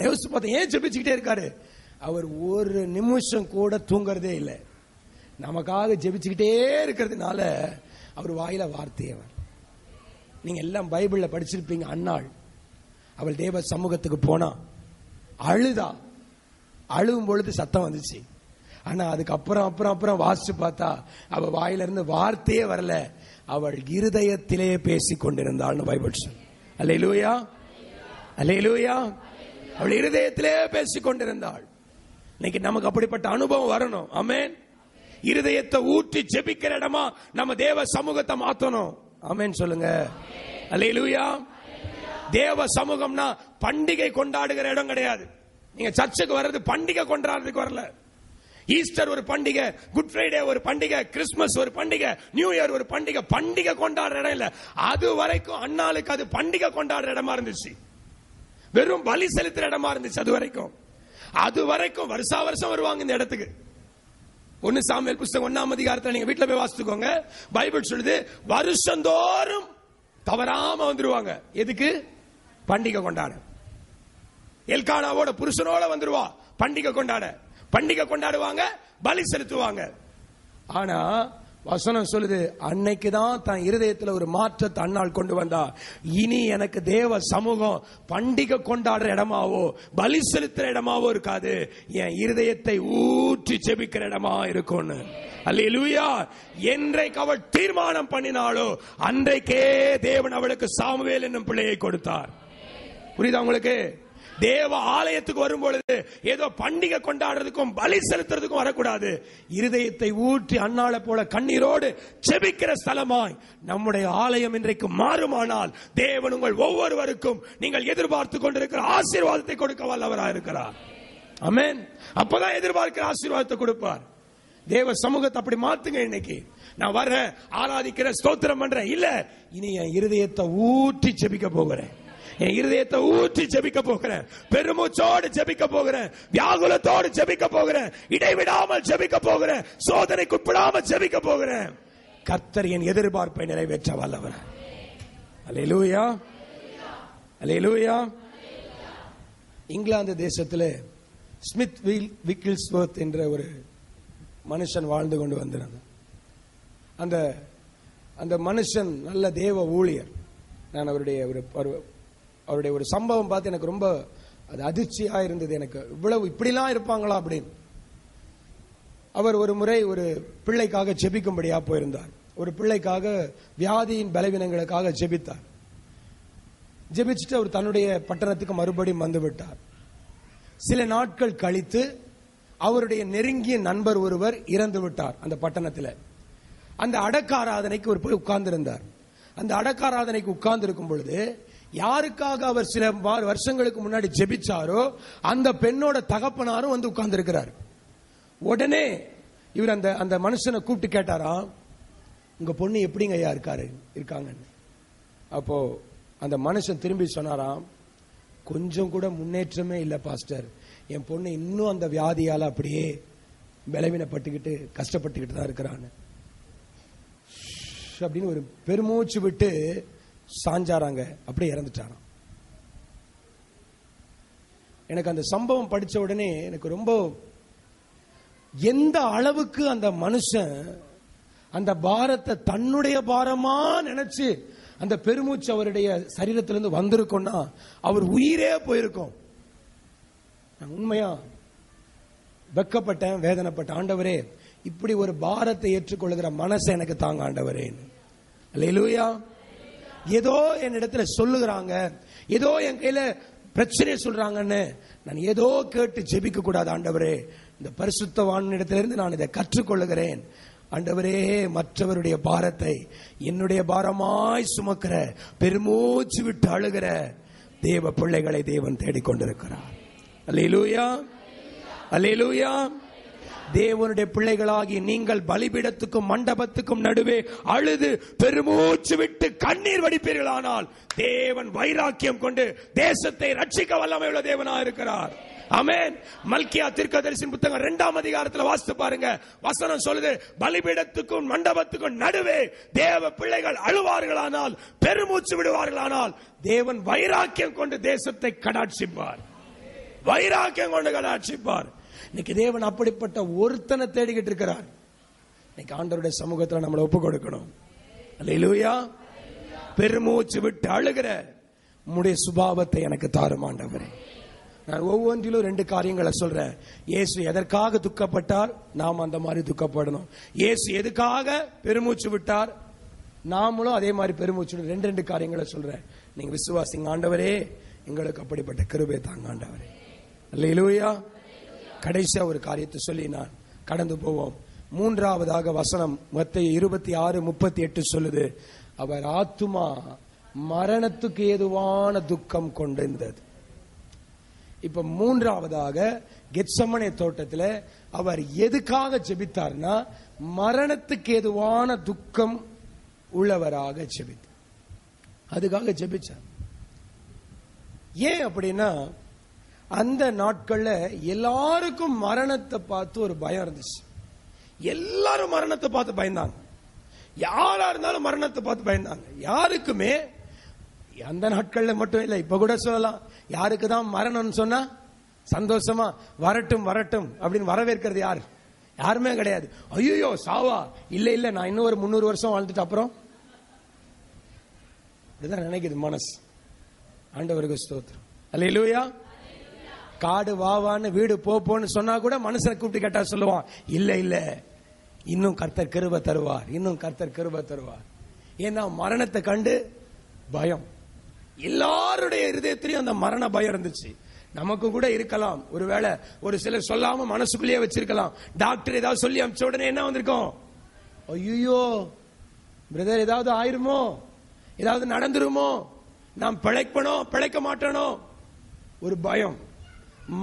யோசிச்சு பார்த்தேன், ஏன் ஜெபிச்சுக்கிட்டே இருக்காரு? அவர் ஒரு நிமிஷம் கூட தூங்குறதே இல்லை. நமக்காக ஜெபிச்சுக்கிட்டே இருக்கிறதுனால அவர் வாயில வார்த்தையே வர. நீங்க எல்லாம் பைபிள்ல படிச்சிருப்பீங்க. அன்னாள் அவள் தேவ சமூகத்துக்கு போனா அழுவும் பொழுது சத்தம் வந்துச்சு. ஆனா அதுக்கப்புறம் அப்புறம் வாசிச்சு பார்த்தா அவ வாயிலிருந்து வார்த்தையே வரல. அவள் இருதயத்திலே பேசிக் கொண்டிருந்தாள் பைபிள் சொல்லு. அல்லேலூயா, அல்லேலூயா. அவள் இருதயத்திலே பேசிக் கொண்டிருந்தாள். இன்னைக்கு நமக்கு அப்படிப்பட்ட அனுபவம் வரணும். ஆமென். இருதயத்தை ஊற்றி ஜெபிக்கிற இடமா நம்ம தேவ சமூகத்தை மாத்தணும். ஆமென் சொல்லுங்க. அல்லேலூயா. தேவ சமூகம்னா பண்டிகை கொண்டாடுகிற இடம் கிடையாது. நீங்க சர்ச்சுக்கு வர்றது பண்டிகை கொண்டாடுறதுக்கு வரல. ஈஸ்டர் ஒரு பண்டிகை, குட் ஃப்ரைடே ஒரு பண்டிகை, கிறிஸ்துமஸ் ஒரு பண்டிகை, நியூ இயர் ஒரு பண்டிகை. பண்டிகை கொண்டாடுற இடம் இல்ல. அது வரைக்கும் அண்ணாளுக்கு அது பண்டிகை கொண்டாடுற இடமா இருந்துச்சு. வெறும் பலி செலுத்துற இடமா இருந்துச்சு. அது வரைக்கும் வருஷா வருஷம் வருவாங்க இந்த இடத்துக்கு. 1 சாமுவேல் புத்தகம் 1ஆம் அதிகாரத்தில் நீங்க வீட்டுல போய் வாசித்துக்கோங்க. பைபிள் சொல்லுது வருஷந்தோறும் தவறாம வந்துருவாங்க. எதுக்கு? பண்டிகை கொண்டாட. எல்கானாவோட புருஷனோட வந்துருவா பண்டிகை கொண்டாடுவாங்க, பலி செலுத்துவாங்க. ஆனா வசனம் சொல்லுது அன்னைக்குதான் தன் இருதயத்தில் ஒரு மாற்றத்தை அன்னாள் கொண்டு வந்தா. இனி எனக்கு தேவ சமூகம் பண்டிகை கொண்டாடுற இடமாவோ பலி செலுத்துற இடமாவோ இருக்காது, என் இருதயத்தை ஊற்றி ஜெபிக்கிற இடமா இருக்கும்னு. அல்லேலூயா. என்றைக்கு அவள் தீர்மானம் பண்ணினாலோ அன்றைக்கே தேவன் அவளுக்கு சாமுவேல் என்னும் பிள்ளையை கொடுத்தார். புரியுதா உங்களுக்கு? தேவ ஆலயத்துக்கு வரும்பொழுது ஏதோ பண்டிகை கொண்டாடுறதுக்கும் பலி செலுத்துறதுக்கும் வரக்கூடாது. இருதயத்தை ஊற்றி அன்னாளை போல கண்ணீரோடு ஜெபிக்கிற ஸ்தலமாய் நம்முடைய ஆலயம் இன்றைக்கு மாறுமானால் தேவன் உங்கள் ஒவ்வொருவருக்கும் நீங்கள் எதிர்பார்த்து கொண்டிருக்கிற ஆசீர்வாதத்தை கொடுக்க வல்லவராக இருக்கிறார். ஆமென். அப்பதான் எதிர்பார்க்கிற ஆசீர்வாதத்தை கொடுப்பார். தேவ சமூகத்தை அப்படி மாத்துங்க. இன்னைக்கு நான் வர்றேன், ஆராதிக்கிற, ஸ்தோத்திரம் பண்றேன் இல்ல, இனி என் இருதயத்தை ஊற்றி ஜெபிக்க போகிறேன். என் இருதயத்தை ஊற்றி ஜெபிக்க போகிறேன். பெருமூச்சோடு ஜெபிக்க போகிறேன். வியாகுலத்தோடு ஜெபிக்க போகிறேன். இடைவிடாமல் ஜெபிக்க போகிறேன். சோதனைக்கு உட்படாமல் ஜெபிக்க போகிறேன். கர்த்தர் என் எதிர்பார்ப்பை நிறைவேற்ற வல்லவர். அல்லேலூயா, அல்லேலூயா. இங்கிலாந்து தேசத்தில் ஸ்மித் விக்கில்ஸ்வர்த் என்ற ஒரு மனுஷன் வாழ்ந்து கொண்டு வந்தாங்க. அந்த மனுஷன் நல்ல தேவ ஊழியர். நான் அவருடைய ஒரு சம்பவம் பார்த்து எனக்கு ரொம்ப அது அதிர்ச்சியா இருந்தது. எனக்கு இவ்வளவு இப்படிலாம் இருப்பாங்களா அப்படின்னு. அவர் ஒரு முறை ஒரு பிள்ளைக்காக ஜெபிக்கும்படியா போயிருந்தார். ஒரு பிள்ளைக்காக வியாதியின் பலவீனங்களுக்காக ஜெபித்தார். ஜெபிச்சுட்டு அவர் தன்னுடைய பட்டணத்துக்கு மறுபடியும் வந்து விட்டார். சில நாட்கள் கழித்து அவருடைய நெருங்கிய நண்பர் ஒருவர் இறந்து விட்டார் அந்த பட்டணத்தில். அந்த அடக்க ஆராதனைக்கு ஒரு போய் உட்கார்ந்து இருந்தார். அந்த அடக்க ஆராதனைக்கு உட்கார்ந்து இருக்கும் பொழுது யாருக்காக அவர் சில வருஷங்களுக்கு முன்னாடி ஜெபிச்சாரோ அந்த பெண்ணோட தகப்பனாரும் வந்து உட்கார்ந்து இருக்கிறார். உடனே இவர் அந்த மனுஷனை கூப்பிட்டு கேட்டாராம், உங்க பொண்ணு எப்படிங்க ஐயா இருக்காங்கன்னு. அப்போ அந்த மனுஷன் திரும்பி சொன்னாராம், கொஞ்சம் கூட முன்னேற்றமே இல்லை பாஸ்டர், என் பொண்ணு இன்னும் அந்த வியாதியால அப்படியே பலவீனப்பட்டுக்கிட்டு கஷ்டப்பட்டுக்கிட்டு தான் இருக்கிறான்னு அப்படின்னு ஒரு பெருமூச்சு விட்டு சாஞ்சாராங்க. அப்படியே இறந்துட்டாராம். எனக்கு அந்த சம்பவம் படிச்ச உடனே எனக்கு ரொம்ப எந்த அளவுக்கு அந்த மனுஷன் அந்த பாரத்தை தன்னுடைய பாரமா நினைச்சு அந்த பெருமூச்சு அவருடைய சரீரத்திலிருந்து வந்திருக்கும்னா அவர் உயிரே போயிருக்கும். நான் உண்மையா வெக்கப்பட்டேன், வேதனைப்பட்டேன். ஆண்டவரே, இப்படி ஒரு பாரத்தை ஏற்றுக்கொள்ளுகிற மனசை எனக்கு தாங்க ஆண்டவரே. அல்லேலூயா. ஏதோ என் இடத்துல சொல்லுகிறாங்க, ஏதோ என் கையில பிரச்சனை சொல்றாங்கன்னு நான் ஏதோ கேட்டு ஜெபிக்க கூடாது. ஆண்டவரே, இந்த பரிசுத்தவான் இடத்திலிருந்து நான் இதை கற்றுக்கொள்ளுகிறேன். ஆண்டவரே, மற்றவருடைய பாரத்தை என்னுடைய பாரமாய் சுமக்கிற, பெருமூச்சு விட்டு அழுகிற தேவ பிள்ளைகளை தேவன் தேடிக்கொண்டிருக்கிறார். அல்லேலூயா, அல்லேலூயா. தேவனுடைய பிள்ளைகளாகி நீங்கள் பலிபீடத்துக்கும் மண்டபத்துக்கும் நடுவே அழுது பெருமூச்சு விட்டு கண்ணீர் வடிப்பீர்களானால் தேவன் வைராக்கியம் கொண்டு தேசத்தை ரட்சிக்க வல்லமை உள்ள தேவனாக இருக்கிறார். ஆமென். மல்கியா தீர்க்கதரிசியின் புத்தகம் 2ஆம் அதிகாரத்தில் வாசித்து பாருங்க. வசனம் சொல்லுது, பலிபீடத்துக்கும் மண்டபத்துக்கும் நடுவே தேவ பிள்ளைகள் அழுவார்களானால், பெருமூச்சு விடுவார்களானால் தேவன் வைராக்கியம் கொண்டு தேசத்தை கடாட்சிப்பார். வைராக்கியம் கொண்டு கடாட்சிப்பார். இன்னைக்கு தேவன் அப்படிப்பட்ட ஒருத்தனை தேடிக்கிட்டு இருக்கிறார். இன்னைக்கு ஆண்டவருடைய சமூகத்தில் நம்மளை ஒப்பு கொடுக்கணும். அல்லேலூயா. பெருமூச்சு விட்டு அழுகிற உம்முடைய சுபாவத்தை எனக்கு தாரும் ஆண்டவரே. நான் ஒவ்வொன்றிலும் 2 காரியங்களை சொல்றேன். இயேசு எதற்காக துக்கப்பட்டார், நாம் அந்த மாதிரி துக்கப்படணும். இயேசு எதுக்காக பெருமூச்சு விட்டார், நாமளும் அதே மாதிரி பெருமூச்சு. 2 காரியங்களை சொல்றேன். நீங்க விசுவாசிங்க. ஆண்டவரே எங்களுக்கு அப்படிப்பட்ட கிருபை தாங்க ஆண்டவரே. அல்லேலூயா. கடைசியா ஒரு காரியத்தை சொல்லி நான் கடந்து போவோம். 3வது வசனம் மத்தேயு 26:38 சொல்லுது, அவர் ஆத்துமா மரணத்துக்கு ஏதுவான துக்கம் கொண்டிருந்தது. இப்ப 3வது கெத்சமனே தோட்டத்தில் அவர் எதுக்காக ஜெபித்தார்னா, மரணத்துக்கு ஏதுவான துக்கம் உள்ளவராக ஜெபித்தார். அதுக்காக ஜெபிச்சார். ஏன் அப்படின்னா, அந்த நாட்கள்ல எல்லாருக்கும் மரணத்தை பார்த்து ஒரு பயம் இருந்துச்சு. எல்லாரும் மரணத்தை பார்த்து பயந்தாங்க. யாரா இருந்தாலும் மரணத்தை பார்த்து பயந்தாங்க. யாருக்குமே அந்த நாட்கள்ல மட்டும் இல்ல, இப்ப கூட சொல்லலாம், யாருக்கு தான் மரணம் சொன்னா சந்தோஷமா வரட்டும் வரட்டும் அப்படின்னு வரவேற்கிறது யாரு? யாருமே கிடையாது. ஐயோ சாவா, இல்ல இல்ல நான் இன்னும் ஒரு 300 வருஷம் வாழ்ந்துட்டு அப்புறம் இதுதான் நினைக்குது மனசு. ஆண்டவருக்கு ஸ்தோத்திரம். அல்லேலூயா. காடு வாவான்னு வீடு போன்னு சொன்னா கூட மனுஷனை கூப்பிட்டு கேட்டா சொல்லுவான், இல்ல இல்ல இன்னும் கர்த்தர் கிருபை தருவார், இன்னும் கர்த்தர் கிருபை தருவார். ஏன்னா மரணத்தை கண்டு பயம். எல்லாருடைய இருதயத்திலையும் அந்த மரண பயம் இருந்துச்சு. நமக்கு கூட இருக்கலாம். ஒருவேளை ஒரு சிலர் சொல்லாம மனசுக்குள்ளேயே வச்சிருக்கலாம். டாக்டர் ஏதாவது சொல்லி அனுப்பிச்ச உடனே என்ன வந்திருக்கும், ஐயோ பிரதர் ஏதாவது ஆயிருமோ, ஏதாவது நடந்துருமோ, நாம் பிழைப்பனோ பிழைக்க மாட்டனோ, ஒரு பயம்,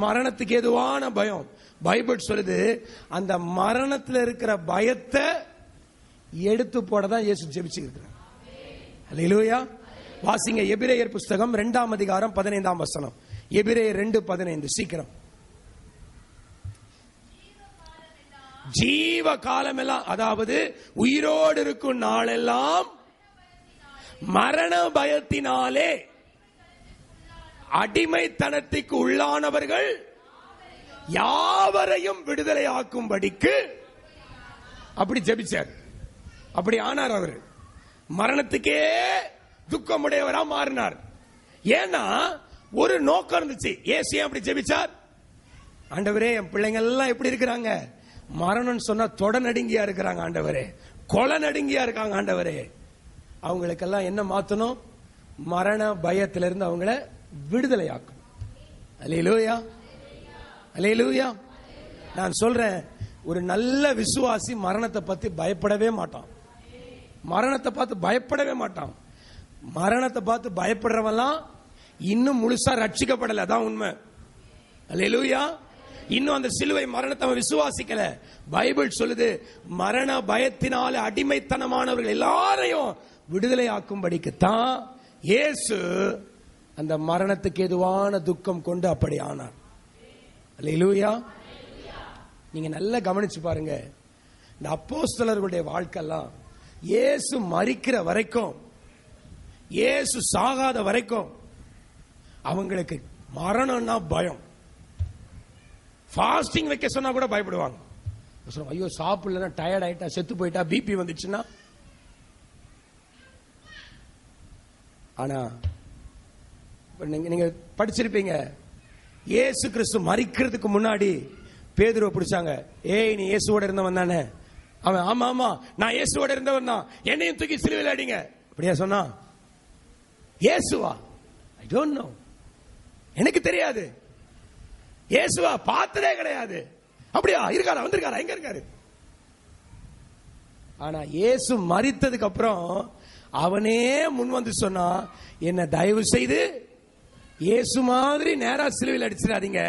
மரணத்துக்கு ஏதுவான பயம். பைபிள் சொல்லுது, அந்த மரணத்தில் இருக்கிற பயத்தை எடுத்து போடதான் இயேசு ஜெபிச்சு இருக்கிறார். அல்லேலூயா. வாசிங்க எபிரேயர் புஸ்தகம் 2ஆம் அதிகாரம் 15ஆம் வசனம். எபிரேயர் 2:15. சீக்கிரம். ஜீவ காலமெல்லாம், அதாவது உயிரோடு இருக்கும் நாளெல்லாம் மரண பயத்தினாலே அடிமைத்தனத்துக்கு உள்ளானவர்கள் யாவரையும் விடுதலை ஆக்கும்படிக்கு அப்படி ஜெபிச்சார். அப்படி ஆனார். அவர் மரணத்துக்கே துக்கமுடையவரா மாறினார். ஏன்னா ஒரு நோக்கம் இருந்துச்சு. இயேசு அப்படி ஜெபிச்சார், ஆண்டவரே என் பிள்ளைங்க எல்லாம் எப்படி இருக்கிறாங்க, மரணம் சொன்னா தொட நடுங்கியா இருக்கிறாங்க ஆண்டவரே, கொலை நடுங்கியா இருக்காங்க ஆண்டவரே, அவங்களுக்கெல்லாம் என்ன மாத்தணும், மரண பயத்திலிருந்து அவங்கள விடுதலை ஆக்கும். அல்லேலூயா, அல்லேலூயா. நான் சொல்றேன், ஒரு நல்ல விசுவாசி மரணத்தை பத்தி பயப்படவே மாட்டான். மரணத்தை பார்த்து பயப்படவே மாட்டான். மரணத்தை பார்த்து பயப்படுறவெல்லாம் இன்னும் முழுசா ரட்சிக்கப்படல. அதான் உண்மை. அல்லேலூயா. இன்னும் அந்த சிலுவை மரணத்தை விசுவாசிக்கல. பைபிள் சொல்லுது, மரண பயத்தினால அடிமைத்தனமானவர்கள் எல்லாரையும் விடுதலை ஆக்கும்படிக்குத்தான் இயேசு அந்த மரணத்துக்கு ஏதுவான துக்கம் கொண்டு அப்படி ஆனார். அல்லேலூயா. நீங்க நல்லா கவனிச்சு பாருங்க, இந்த அப்போஸ்தலர்களுடைய வாழ்க்கையெல்லாம் இயேசு மரிக்கிற வரைக்கும், இயேசு சாகாத வரைக்கும் அவங்களுக்கு மரணம்னா பயம். ஃபாஸ்டிங் வைக்க சொன்னா கூட பயப்படுவாங்க. ஐயோ சாப்பிடலன்னா டயர்ட் ஆயிட்டா, செத்து போயிட்டா, பிபி வந்துச்சுன்னா. ஆனா நீங்க படிச்சிருப்பீங்க, இயேசு கிறிஸ்து மரிக்கிறதுக்கு முன்னாடி பேதுருவை பிடிச்சாங்க. ஏய் நீ இயேசுவோட இருந்தவன் தானே? அவன் ஆமா ஆமா நான் இயேசுவோட இருந்தவன் தான், என்னையும் தூக்கி சிலுவையில் அடிங்க அப்படியா சொன்னா? இயேசுவா? ஐ டோன்ட் நோ, எனக்கு தெரியாது. இயேசுவா பார்த்ததே கிடையாது. அப்படியா இருக்காரா, வந்திருக்காரா, எங்க இருக்காரு? ஆனா இயேசு மரித்ததுக்கு அப்புறம் அவனே முன் வந்து சொன்னா, என்ன தயவு செய்து இயேசு மாதிரி நேரா சிலுவையில் அடிச்சிடாதீங்க,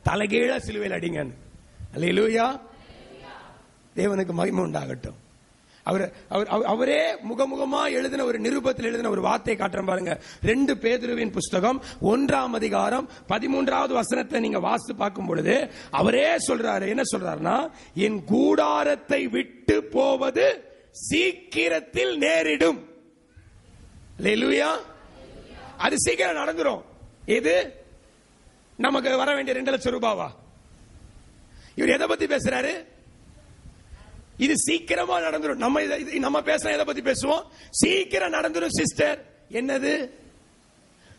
தலைகீழா சிலுவையில் அடிங்கன்னு. அல்லேலூயா. தேவனுக்கு மகிமை உண்டாகட்டும். அவரே முகமுகமா எழுதின ஒரு நிருபத்தில் எழுதின ஒரு வார்த்தை காட்டுறேன் பாருங்க. 2 பேதுருவின் புஸ்தகம் 1ஆம் அதிகாரம் 13வது வசனத்தை நீங்க வாசித்து பார்க்கும் பொழுது அவரே சொல்றாரு. என்ன சொல்றாருன்னா, என் கூடாரத்தை விட்டு போவது சீக்கிரத்தில் நேரிடும். அல்லேலூயா. அது சீக்கிரம் நடந்துரும். இது நமக்கு வர வேண்டிய 2 லட்சம் ரூபாவா? இவர் எதை பத்தி பேசுறாரு? இது சீக்கிரமா நடந்துரும். நம்ம பேசுற எதை பத்தி பேசுவோம்? சீக்கிரம் நடந்துரும் சிஸ்டர். என்னது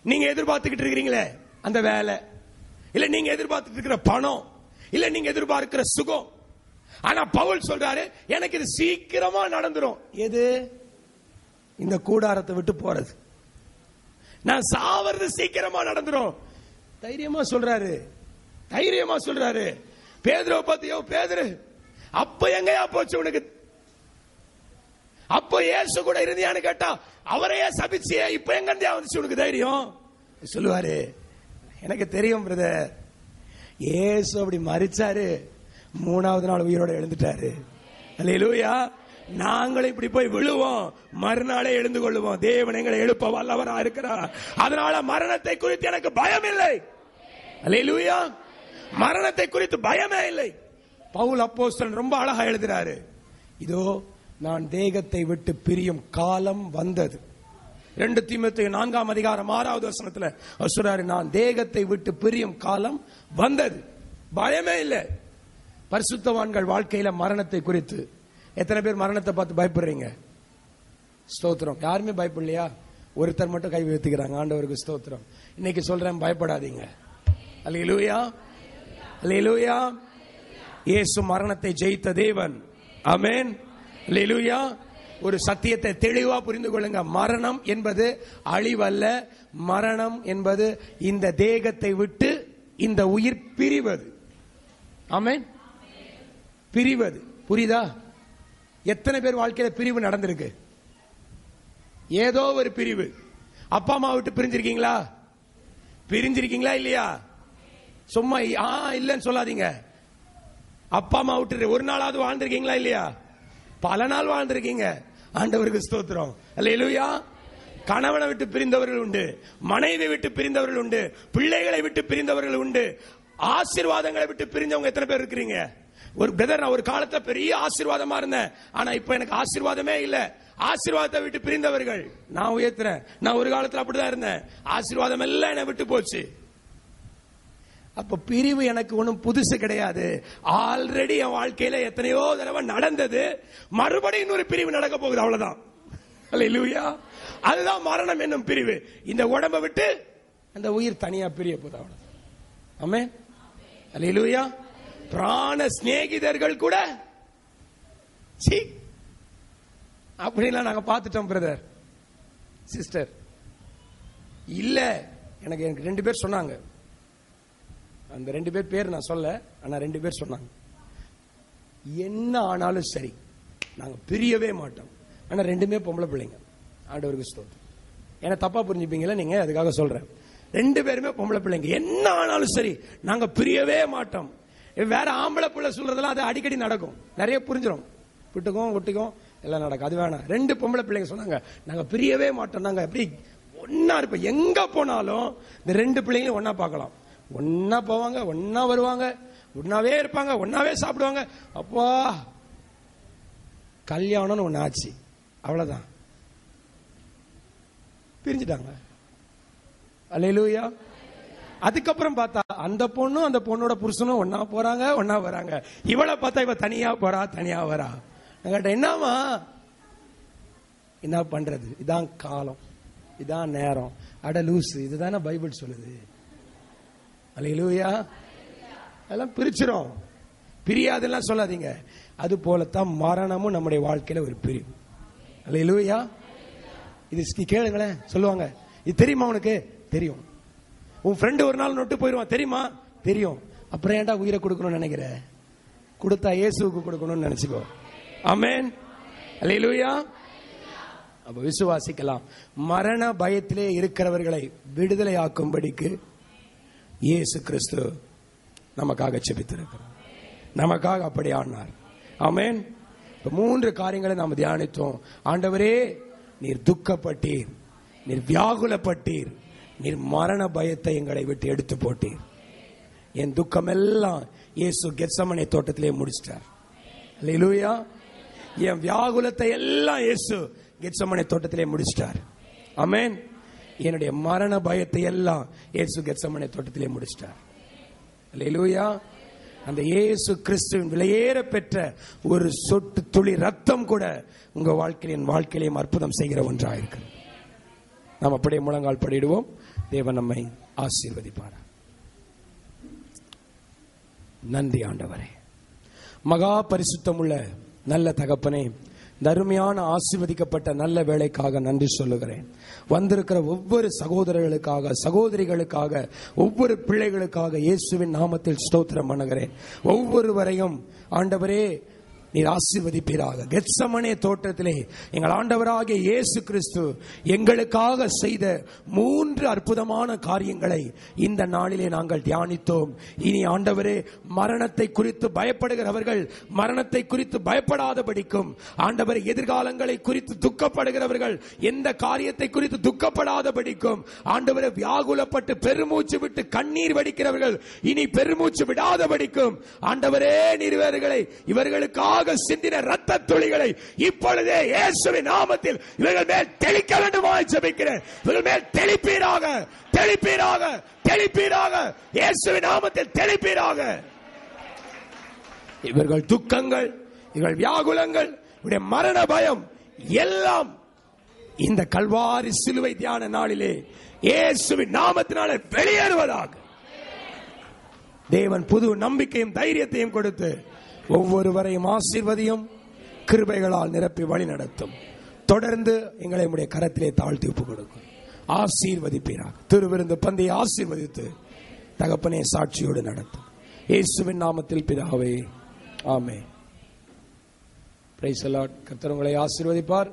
நீங்க எதிர்பார்த்துக்கிட்டு இருக்கிறீங்களே அந்த வேலை, இல்ல நீங்க எதிர்பார்த்துட்டு இருக்கிற பணம், இல்ல நீங்க எதிர்பார்க்கிற சுகம். ஆனா பவுல் சொல்றாரு, எனக்கு இது சீக்கிரமா நடந்துரும். எது? இந்த கூடாரத்தை விட்டு போறது, நான் சாவறது சீக்கிரமா நடந்துரும். தைரியமா சொல்றாரு, தைரியமா சொல்றாரு. பேதுருவை பத்தியோ, பேதுரு அப்ப எங்கயா போச்சு உனக்கு? அப்ப இயேசு கூட இருந்தியான்னு கேட்டா அவரையே சபிச்சியே, இப்ப எங்க வந்துச்சு உனக்கு தைரியம்? சொல்லுவாரு, எனக்கு தெரியும் பிரதர், இயேசு அப்படி மரிச்சாரு, 3வது நாள் உயிரோட எழுந்துட்டாரு. அல்லேலூயா. நாங்களும் இப்படி போய் விழுவோம், மறுநாளே எழுந்து கொள்ளுவோம். தேவன் எங்களை எழுப்ப வல்லவரா இருக்கிறார். அதனால மரணத்தை குறித்து எனக்கு பயம் இல்லை. அல்லேலூயா. மரணத்தை குறித்து பயமே இல்லை. பவுல் அப்போஸ்தலன் ரொம்ப அழகா எழுதுறாரு, இதோ நான் தேகத்தை விட்டு பிரியும் காலம் வந்தது. 2 தீமோத்தேயு 4ஆம் அதிகாரம் 6வது வசனத்துல சொல்றாரு, நான் தேகத்தை விட்டு பிரியும் காலம் வந்தது. பயமே இல்லை. பரிசுத்தவான்கள் வாழ்க்கையில மரணத்தை குறித்து எத்தனை பேர் மரணத்தை பார்த்து பயப்படுறீங்க? ஸ்தோத்திரம். யாருமே பயப்படலையா? ஒருத்தர் மட்டும் கை வைத்துக்கிறாங்க. ஆண்டவருக்கு ஸ்தோத்திரம். இன்னைக்கு சொல்றேன், பயப்படாதீங்க. அல்லேலூயா, அல்லேலூயா. இயேசு மரணத்தை ஜெயித்த தேவன். ஆமென். அல்லேலூயா. ஒரு சத்தியத்தை தெளிவா புரிந்து கொள்ளுங்க. மரணம் என்பது அழிவல்ல. மரணம் என்பது இந்த தேகத்தை விட்டு இந்த உயிர் பிரிவது. ஆமென். பிரிவது. புரியுதா? எத்தனை பேர் வாழ்க்கையில பிரிவு நடந்திருக்கு? ஏதோ ஒரு பிரிவு. அப்பா அம்மா விட்டு பிரிஞ்சிருக்கீங்களா? பிரிஞ்சிருக்கீங்களா இல்லையா? சும்மா இல்லன்னு சொல்லாதீங்க. அப்பா அம்மா விட்டு ஒரு நாளாவது வாழ்ந்திருக்கீங்களா இல்லையா? பல நாள் வாழ்ந்திருக்கீங்க. ஆண்டவருக்கு ஸ்தோத்திரம். அல்லேலூயா. கணவனை விட்டு பிரிந்தவர்கள் உண்டு, மனைவி விட்டு பிரிந்தவர்கள் உண்டு, பிள்ளைகளை விட்டு பிரிந்தவர்கள் உண்டு, ஆசீர்வாதங்களை விட்டு பிரிஞ்சவங்க எத்தனை பேர் இருக்கிறீங்க? ஒரு பிரதர், நான் ஒரு காலத்துல பெரிய ஆசீர்வாதமா இருந்தேன், ஆனா இப்ப எனக்கு ஆசீர்வாதமே இல்ல. ஆசீர்வாதத்தை விட்டு பிரிந்தவர்கள் நான் உயர்த்துறேன். நான் ஒரு காலத்துல அப்படிதான் இருந்தேன், ஆசீர்வாதம் எல்லாம் என்னை விட்டு போச்சு. அப்ப பிரிவு எனக்கு ஒன்றும் புதுசு கிடையாது. ஆல்ரெடி என் வாழ்க்கையில எத்தனையோ தடவை நடந்தது. மறுபடியும் இன்னொரு பிரிவு நடக்க போகுது, அவ்வளவுதான். அல்லேலூயா. அதுதான் மரணம் என்னும் பிரிவு. இந்த உடம்பை விட்டு அந்த உயிர் தனியா பிரிய போகுது, அவ்வளவுதான். ஆமென். அல்லேலூயா. பிராண சிநேகிதர்கள் கூட அப்படிலாம் நாங்க பார்த்துட்டோம் பிரதர், சிஸ்டர். இல்ல, எனக்கு 2 பேர் சொன்னாங்க. அந்த 2 பேர் பேர் நான் சொல்ல, ஆனா 2 பேர் சொன்னாங்க, என்ன ஆனாலும் சரி நாங்க பிரியவே மாட்டோம். ஆனா 2மே பொம்பளை பிள்ளைங்க. ஆண்டவருக்கு ஸ்தோத்திரம். ஏன்னா தப்பா புரிஞ்சுப்பீங்களா நீங்க, அதுக்காக சொல்றேன். 2 பேருமே பொம்பளை பிள்ளைங்க. என்ன ஆனாலும் சரி நாங்க பிரியவே மாட்டோம். வேற ஆம்பளை பிள்ளை சொல்றதெல்லாம் அது அடிக்கடி நடக்கும், நிறைய புரிஞ்சிடும், விட்டுக்கும் ஒட்டிக்கும் எல்லாம் நடக்கும். அது வேணாம். 2 பொம்பளை பிள்ளைங்க சொன்னாங்க, நாங்க பிரியவே மாட்டோம், நாங்க எப்படி ஒன்னா இருப்போம். எங்க போனாலும் இந்த 2 பிள்ளைங்களும் ஒன்னா பார்க்கலாம். ஒன்னா போவாங்க, ஒன்னா வருவாங்க, ஒன்னாவே இருப்பாங்க, ஒன்னாவே சாப்பிடுவாங்க. அப்பா கல்யாணம்னு ஒன்னு ஆச்சு, அவ்வளவுதான், பிரிஞ்சுட்டாங்க. அல்லேலூயா. அதுக்கப்புறம் பார்த்தா அந்த பொண்ணும் அந்த பொண்ணோட புருஷனும் ஒன்னா போறாங்க, ஒன்னா வராங்க. இவளை பார்த்தா இவ தனியா போறா, தனியா வரா. என்னமா என்ன பண்றது? இதான் காலம், இதான் நேரம். அட லூசு, இதுதானே பைபிள் சொல்லுது. அல்லேலூயா. அதெல்லாம் பிரிச்சிரும். பிரியாதெல்லாம் சொல்லாதீங்க. அது போலத்தான் மரணமும் நம்முடைய வாழ்க்கையில ஒரு பிரிவு. அல்லேலூயா. இது கேளுங்களேன், சொல்லுவாங்க, இது தெரியுமா உனக்கு? தெரியும். உன் ஃப்ரெண்டு ஒரு நாள் நொட்டு போயிருவான், தெரியுமா? தெரியும். அப்புறம் ஏன்டா உயிரை கொடுக்கணும்னு நினைக்கிற? கொடுத்தா இயேசுவுக்கு கொடுக்கணும்னு நினைச்சுக்கோ. ஆமென். அல்லேலூயா. அப்ப விசுவாசிக்கலாம். மரண பயத்திலே இருக்கிறவர்களை விடுதலை ஆக்கும்படிக்கு இயேசு கிறிஸ்து நமக்காக ஜெபித்திருக்கிறார், நமக்காக அப்படி ஆனார். ஆமென். 3 காரியங்களை நாம் தியானித்தோம். ஆண்டவரே, நீர் துக்கப்பட்டீர், நீர் வியாகுலப்பட்டீர், நீர் மரண பயத்தை எங்களை விட்டு எடுத்து போட்டீர். என் துக்கம் எல்லாம் இயேசு கெத்சமனே தோட்டத்திலே முடிச்சிட்டார். அல்லேலூயா. என் வியாகுலத்தை எல்லாம் இயேசு கெத்சமனே தோட்டத்திலே முடிச்சிட்டார். ஆமென். என்னுடைய மரண பயத்தை எல்லாம் இயேசு கெத்சமனே தோட்டத்திலே முடிச்சிட்டார். அல்லேலூயா. அந்த இயேசு கிறிஸ்துவின் விலையேற பெற்ற ஒரு சொட்டு துளி ரத்தம் கூட உங்க வாழ்க்கையின் வாழ்க்கையிலையும் அற்புதம் செய்கிற ஒன்றாக இருக்கு. நாம் அப்படியே முழங்கால் படிடுவோம். தேவன் நம்மை ஆசீர்வதிப்பார். நன்றி ஆண்டவரே. மகா பரிசுத்தமுள்ள நல்ல தகப்பனே, அருமையான ஆசீர்வதிக்கப்பட்ட நல்ல வேலைக்காக நன்றி சொல்லுகிறேன். வந்திருக்கிற ஒவ்வொரு சகோதரர்களுக்காக, சகோதரிகளுக்காக, ஒவ்வொரு பிள்ளைகளுக்காக இயேசுவின் நாமத்தில் ஸ்தோத்திரம் பண்ணுகிறேன். ஒவ்வொருவரையும் ஆண்டவரே நீர் ஆசீர்வதிப்பீராக. கெத்சமனே தோட்டத்திலே எங்கள் ஆண்டவராகிய இயேசு கிறிஸ்து எங்களுக்காக செய்த 3 அற்புதமான காரியங்களை இந்த நாளிலே நாங்கள் தியானித்தோம். இனி ஆண்டவரே, மரணத்தை குறித்து பயப்படுகிறவர்கள் மரணத்தை குறித்து பயப்படாதபடிக்கும், ஆண்டவரே எதிர்காலங்களை குறித்து துக்கப்படுகிறவர்கள் எந்த காரியத்தை குறித்து துக்கப்படாதபடிக்கும், ஆண்டவரே வியாகுலப்பட்டு பெருமூச்சு விட்டு கண்ணீர் வடிக்கிறவர்கள் இனி பெருமூச்சு விடாதபடிக்கும், ஆண்டவரே நீர் இவர்களுக்காக சிந்தின இரத்த துளிகளை இப்பொழுதே இயேசுவின் நாமத்தில் இவர்கள் மேல் தெளிக்க வேண்டுமாய் ஜெபிக்கிறேன். இவர்கள் மேல் தெளிப்பீராக, தெளிப்பீராக, தெளிப்பீராக, இயேசுவின் நாமத்தில் தெளிப்பீராக. இவர்கள் துக்கங்கள், இவர்கள் வியாகுலங்கள், இவருடைய மரண பயம் எல்லாம் இந்த கல்வாரி சிலுவை தியான நாளிலே இயேசுவின் நாமத்தினாலே வெளியேறுவதாக. தேவன் புது நம்பிக்கையும் தைரியத்தையும் கொடுத்து ஒவ்வொருவரையும் ஆசீர்வதியும், கிருபைகளால் நிரப்பி வழி நடத்தும். தொடர்ந்து எங்களை உம்முடைய கரத்திலே தாழ்த்தி ஒப்புக் கொடுக்கும். ஆசீர்வதிப்பீராக. திருவிருந்து பந்தியை ஆசீர்வதித்து தகப்பனே சாட்சியோடு நடத்தும். இயேசுவின் நாமத்தில் பிதாவே, ஆமென். Praise the Lord. கர்த்தர் உங்களை ஆசீர்வதிப்பார்.